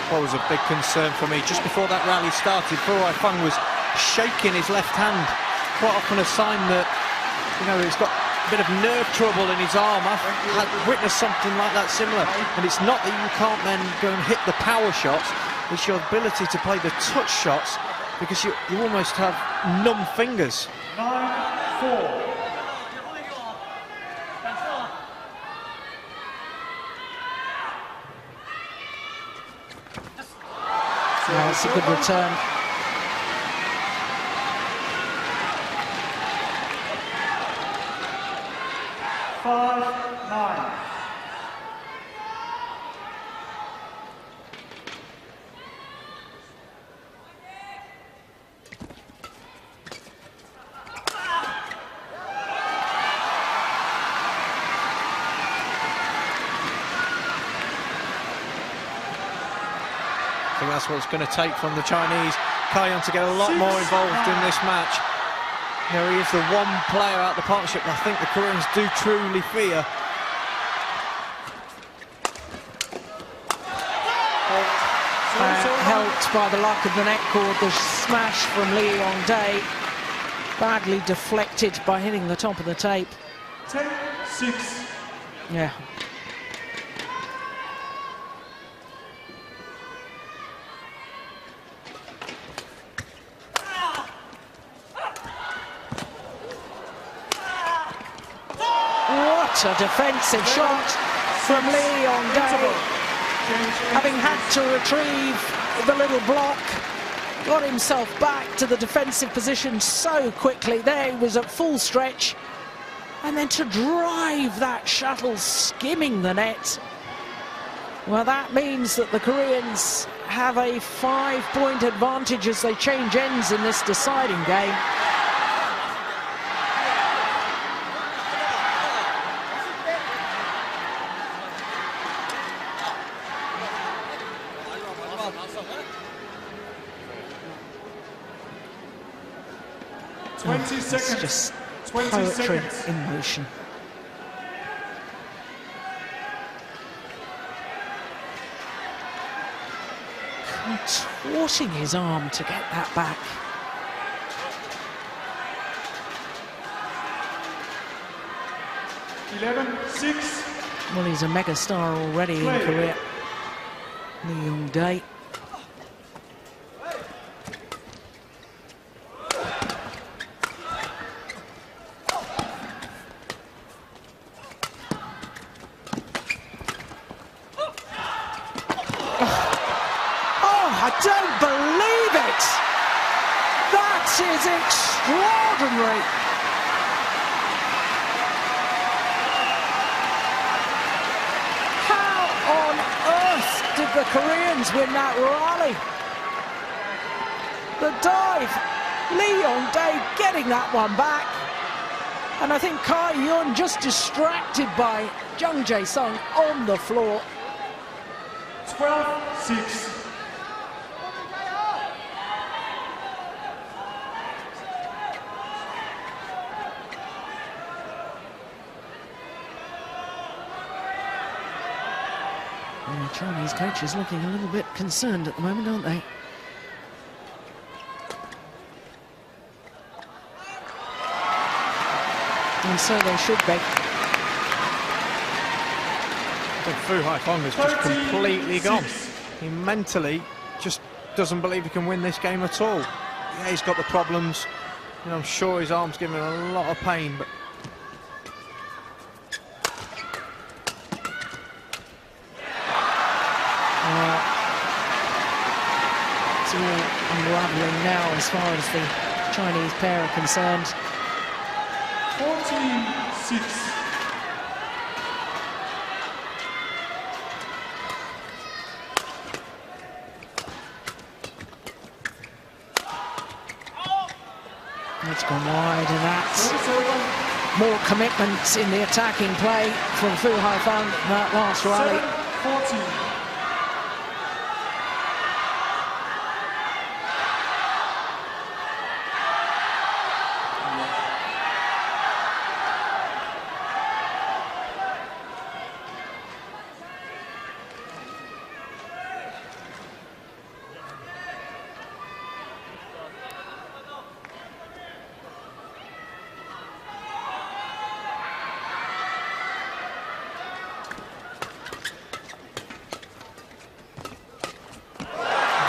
Speaker 4: What was a big concern for me just before that rally started, Feng was shaking his left hand, quite often a sign that, you know, he's got a bit of nerve trouble in his arm. I've had witnessed something like that similar, and it's not that you can't then go and hit the power shots, it's your ability to play the touch shots, because you almost have numb fingers.
Speaker 2: 9-4.
Speaker 1: That's a good return.
Speaker 4: I think that's what it's going to take from the Chinese. Yong to get a lot more involved in this match. You know, he is the one player out the partnership that I think the Koreans do truly fear.
Speaker 1: Helped by the luck of the net cord, the smash from Yong, badly deflected by hitting the top of the tape.
Speaker 2: 10-6.
Speaker 1: Yeah. What a defensive shot from Yong. Having had to retrieve the little block, got himself back to the defensive position so quickly. There he was at full stretch, and then to drive that shuttle skimming the net. Well, that means that the Koreans have a 5-point advantage as they change ends in this deciding game. It's just poetry in motion. Contorting his arm to get that back. Well, he's a megastar already in Korea. Yong. I don't believe it! That is extraordinary! How on earth did the Koreans win that rally? The dive, Yong getting that one back. And I think Yong just distracted by Jung Jae-sung on the floor.
Speaker 2: 12-6.
Speaker 1: The Chinese coaches looking a little bit concerned at the moment, aren't they? And so they should be.
Speaker 4: I think Feng is just completely gone. He mentally just doesn't believe he can win this game at all. Yeah, he's got the problems. You know, I'm sure his arm's giving him a lot of pain, but
Speaker 3: unraveling now as far as the Chinese pair are concerned.
Speaker 5: 14-6.
Speaker 3: It's gone wide, and that's more commitment in the attacking play from Fu Haifeng in that last rally.
Speaker 5: 14.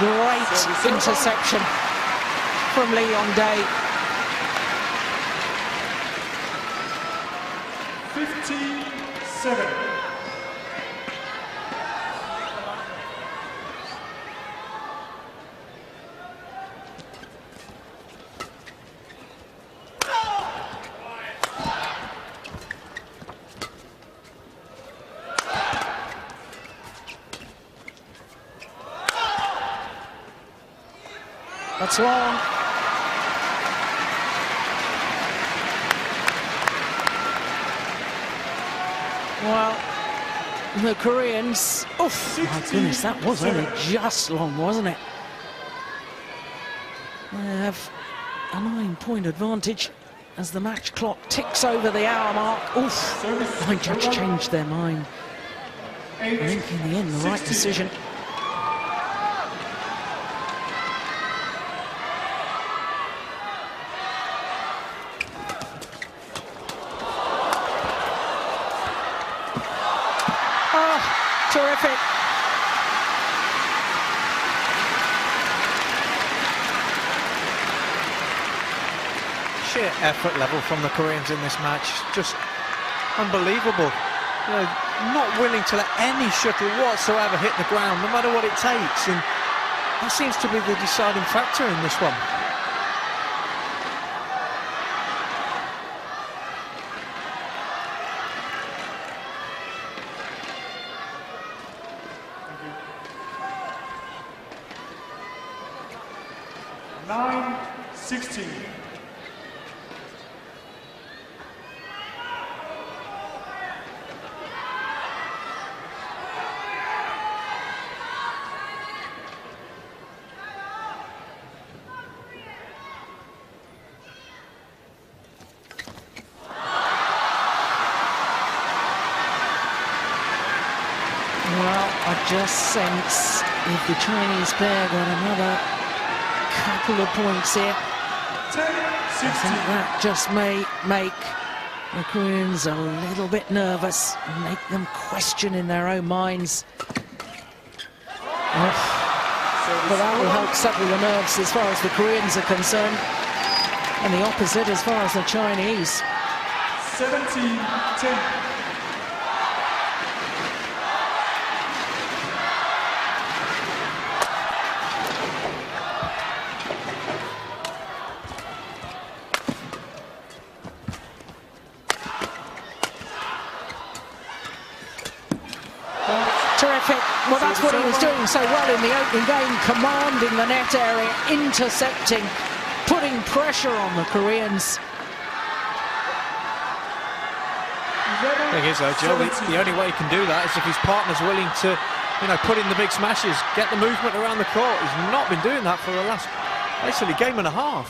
Speaker 3: Great interception from Yong.
Speaker 5: 15-7.
Speaker 3: That's long. Well, the Koreans, oof, my goodness, that was only just long, wasn't it? They have a 9-point advantage as the match clock ticks over the hour mark. Oof, my judge changed their mind. I think in the end, the right decision. Terrific.
Speaker 4: Sheer effort level from the Koreans in this match, just unbelievable. You know, not willing to let any shuttle whatsoever hit the ground, no matter what it takes, and that seems to be the deciding factor in this one.
Speaker 3: Well, I just sense if the Chinese pair got another couple of points here, I think that just may make the Koreans a little bit nervous and make them question in their own minds. But that will help settle the nerves as far as the Koreans are concerned, and the opposite as far as the Chinese.
Speaker 5: 17-10.
Speaker 3: Terrific. Well, that's what he was doing so well in the opening game, commanding the net area, intercepting, putting pressure on the Koreans.
Speaker 4: Thing is, though, Joe, the only way he can do that is if his partner's willing to, you know, put in the big smashes, get the movement around the court. He's not been doing that for the last, basically, game and a half.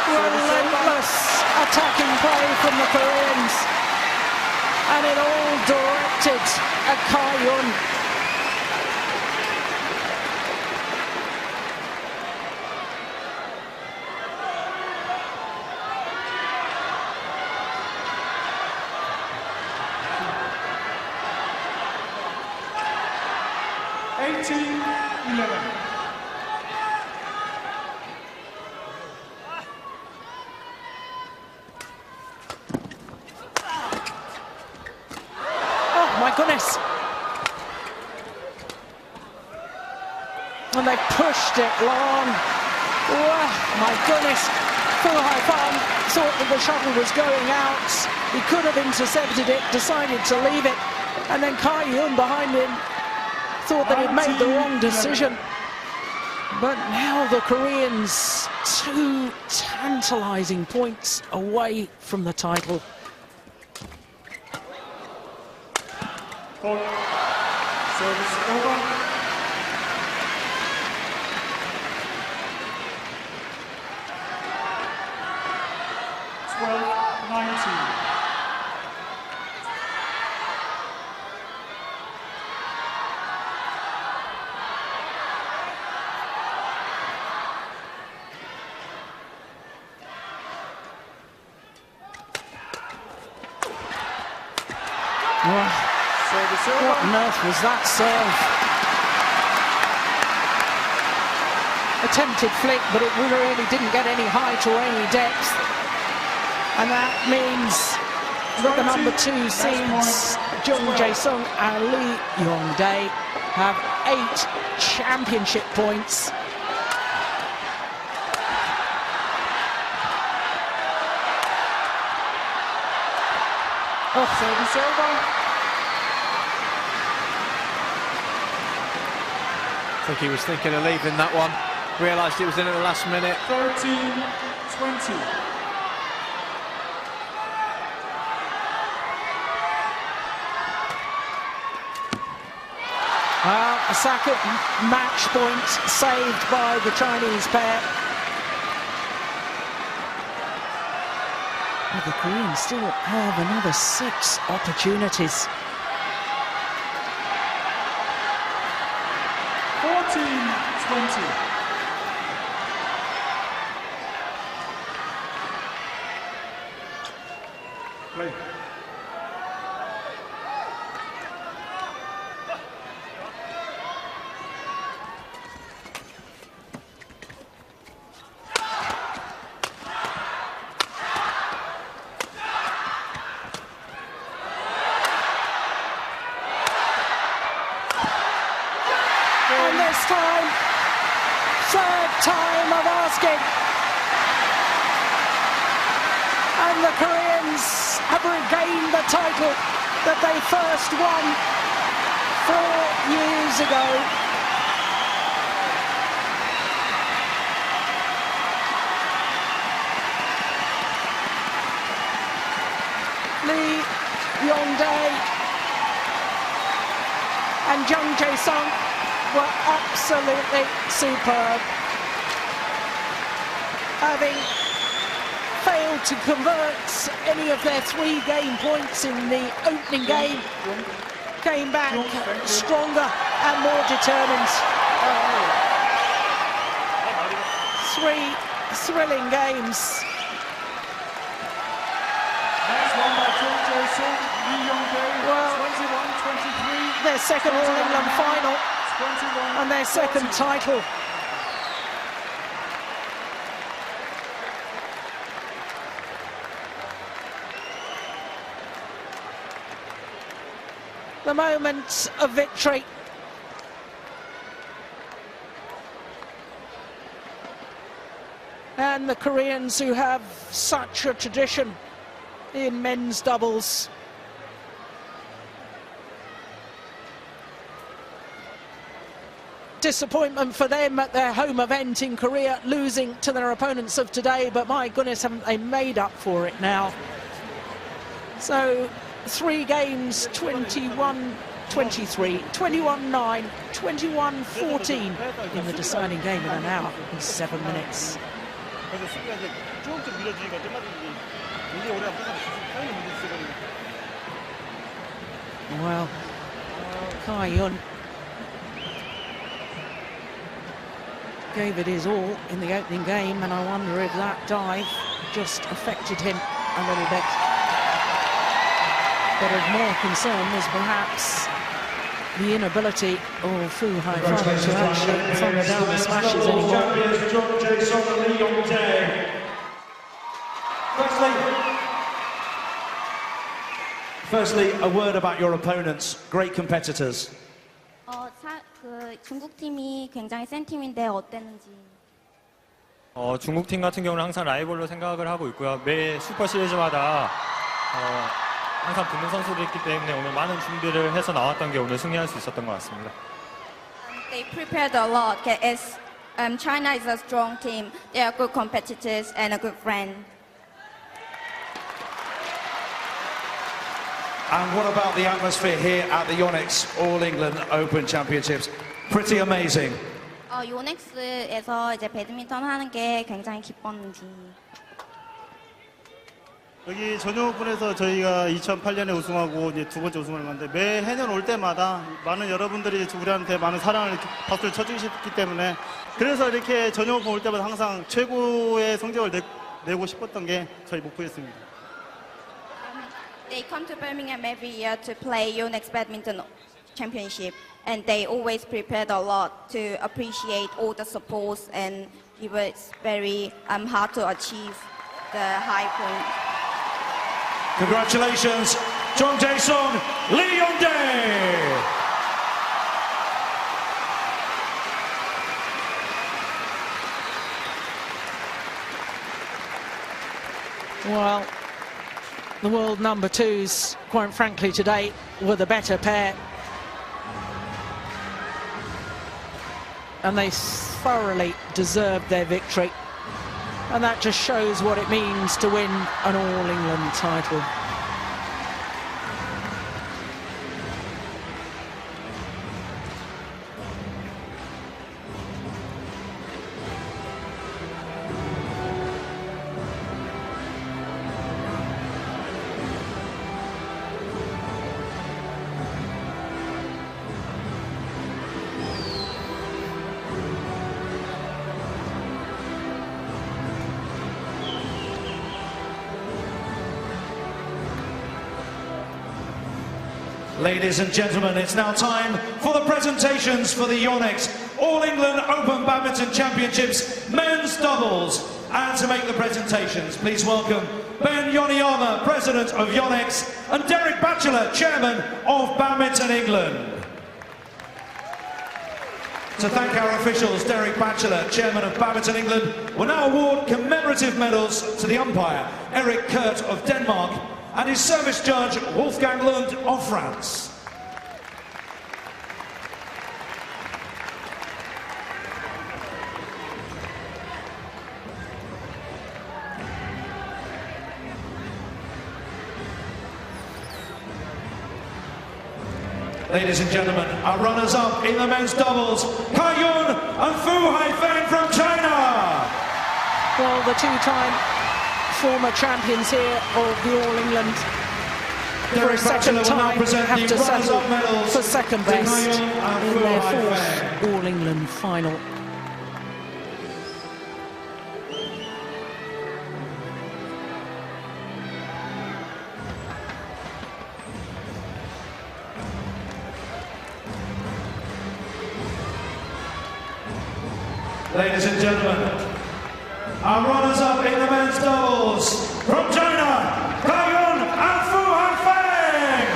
Speaker 3: Relentless attacking play from the Koreans, and it all directed at Yong.
Speaker 5: 13-11.
Speaker 1: Oh my goodness. And they pushed it long. Oh my goodness. Fu Haifang thought that the shuttle was going out. He could have intercepted it, decided to leave it. And then Kai Yun behind him thought that he'd made the wrong decision. But now the Koreans, 2 tantalizing points away from the title.
Speaker 5: Service over.
Speaker 1: What on earth was that serve? Attempted flick, but it really didn't get any height or any depth. And that means that the number 2 seeds, Jung Jae-sung and Lee Yong-dae, have 8 championship points.
Speaker 5: Service over.
Speaker 4: I think he was thinking of leaving that one. Realised it was in at the last minute.
Speaker 5: 13-20.
Speaker 1: Well, a second match point saved by the Chinese pair. But the Koreans still have another 6 opportunities.
Speaker 5: 14-20. Play.
Speaker 1: And this time, 3rd time of asking. And the Koreans have regained the title that they first won 4 years ago. Lee Yong-dae and Jung Jae-sung were absolutely superb, having failed to convert any of their 3 game points in the opening game, came back stronger and more determined. 3 thrilling games.
Speaker 5: Next one by Jung Jae-sung, Lee Yong-dae,
Speaker 1: Well,
Speaker 5: 21-23.
Speaker 1: Their second All England final and their second title. The moment of victory. And the Koreans, who have such a tradition in men's doubles. Disappointment for them at their home event in Korea, losing to their opponents of today, but my goodness, haven't they made up for it now? So 3 games, 21-23, 21-9, 21-14 in the deciding game in an hour and 7 minutes. Well, Kai Yun gave it his all in the opening game, and I wonder if that dive just affected him a little bit. But of more concern was perhaps the inability of Fu Haifeng to actually follow down the smashes anymore.
Speaker 2: Champions Jung, Jae-sung and Lee Yong-dae. Firstly, a word about your opponents, great competitors.
Speaker 6: 중국 팀이 굉장히 센 팀인데 어땠는지.
Speaker 5: 중국 팀 같은 경우는 항상 라이벌로 생각을 하고 있고요. 매 슈퍼 시리즈마다 항상 붙는 선수들이 있기 때문에 오늘 많은 준비를 해서 나왔던 게 오늘 승리할 수 있었던 것 같습니다.
Speaker 6: They prepared a lot. As China is a strong team, they are good competitors and a good friend.
Speaker 2: And what about the atmosphere here at the Yonex All England Open Championships? Pretty amazing.
Speaker 6: 요넥스에서 이제 배드민턴 하는 게 굉장히 기뻤는지.
Speaker 7: 여기 전용 오픈에서 저희가 2008년에 우승하고 이제 두 번째 우승을 했는데 매 해년 올 때마다 많은 여러분들이 우리한테 많은 사랑을 이렇게 박수를 쳐주셨기 때문에 그래서 이렇게 전용 오픈 올 때마다 항상 최고의 성적을 내고 싶었던 게 저희 목표였습니다.
Speaker 6: They come to Birmingham every year to play Yonex Badminton Championship, and they always prepared a lot to appreciate all the supports, and it was very hard to achieve the high point.
Speaker 2: Congratulations, Jung Jae-sung, Lee Yong-dae.
Speaker 1: Well, the world number twos, quite frankly, today were the better pair. And they thoroughly deserved their victory. And that just shows what it means to win an All-England title.
Speaker 2: Ladies and gentlemen, it's now time for the presentations for the Yonex All England Open Badminton Championships men's doubles. And to make the presentations, please welcome Ben Yoniyama, President of Yonex, and Derek Batchelor, Chairman of Badminton England. To thank our officials, Derek Batchelor, Chairman of Badminton England, will now award commemorative medals to the umpire, Eric Kurt of Denmark, and his service judge, Wolfgang Lund of France. Ladies and gentlemen, our runners-up in the men's doubles, Kai-yun and Fu Haifeng from China.
Speaker 1: Well, the two-time former champions here of the All England for a second time have to settle for second best in their fourth All England final.
Speaker 2: Ladies and gentlemen, our runners-up in the men's doubles from China, Kai-yun and Fu Haifeng.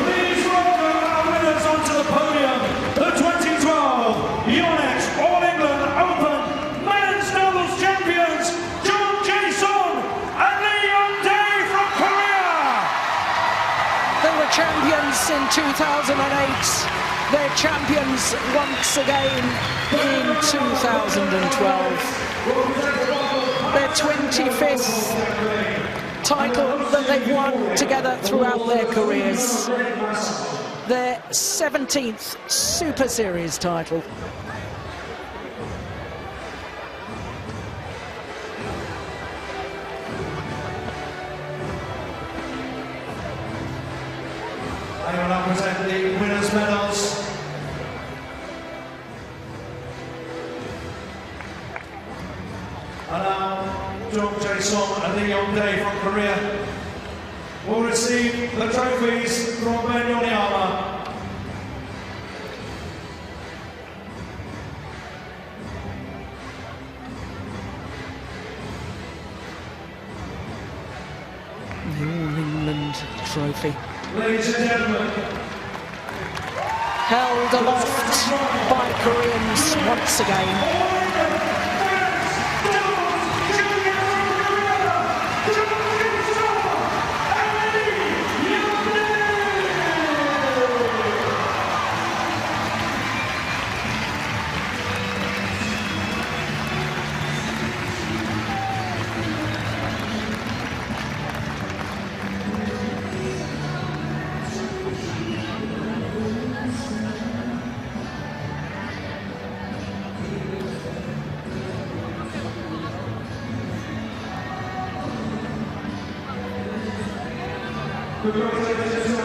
Speaker 2: Please welcome our winners onto the podium, the 2012 Yonex All England Open Men's Doubles Champions, Jung Jae-sung and Lee Yong-dae from Korea.
Speaker 1: They were champions in 2008. They're champions once again in 2012. Their 25th title that they've won together throughout their careers. Their 17th Super Series title.
Speaker 2: I will now present the winners' medals. And now, Jung Jae-sung and Lee Yong-dae from Korea will receive the trophies from Ben Yong.
Speaker 3: The All-England trophy.
Speaker 2: Ladies and gentlemen,
Speaker 3: Held aloft by Koreans once again.
Speaker 2: congratulations.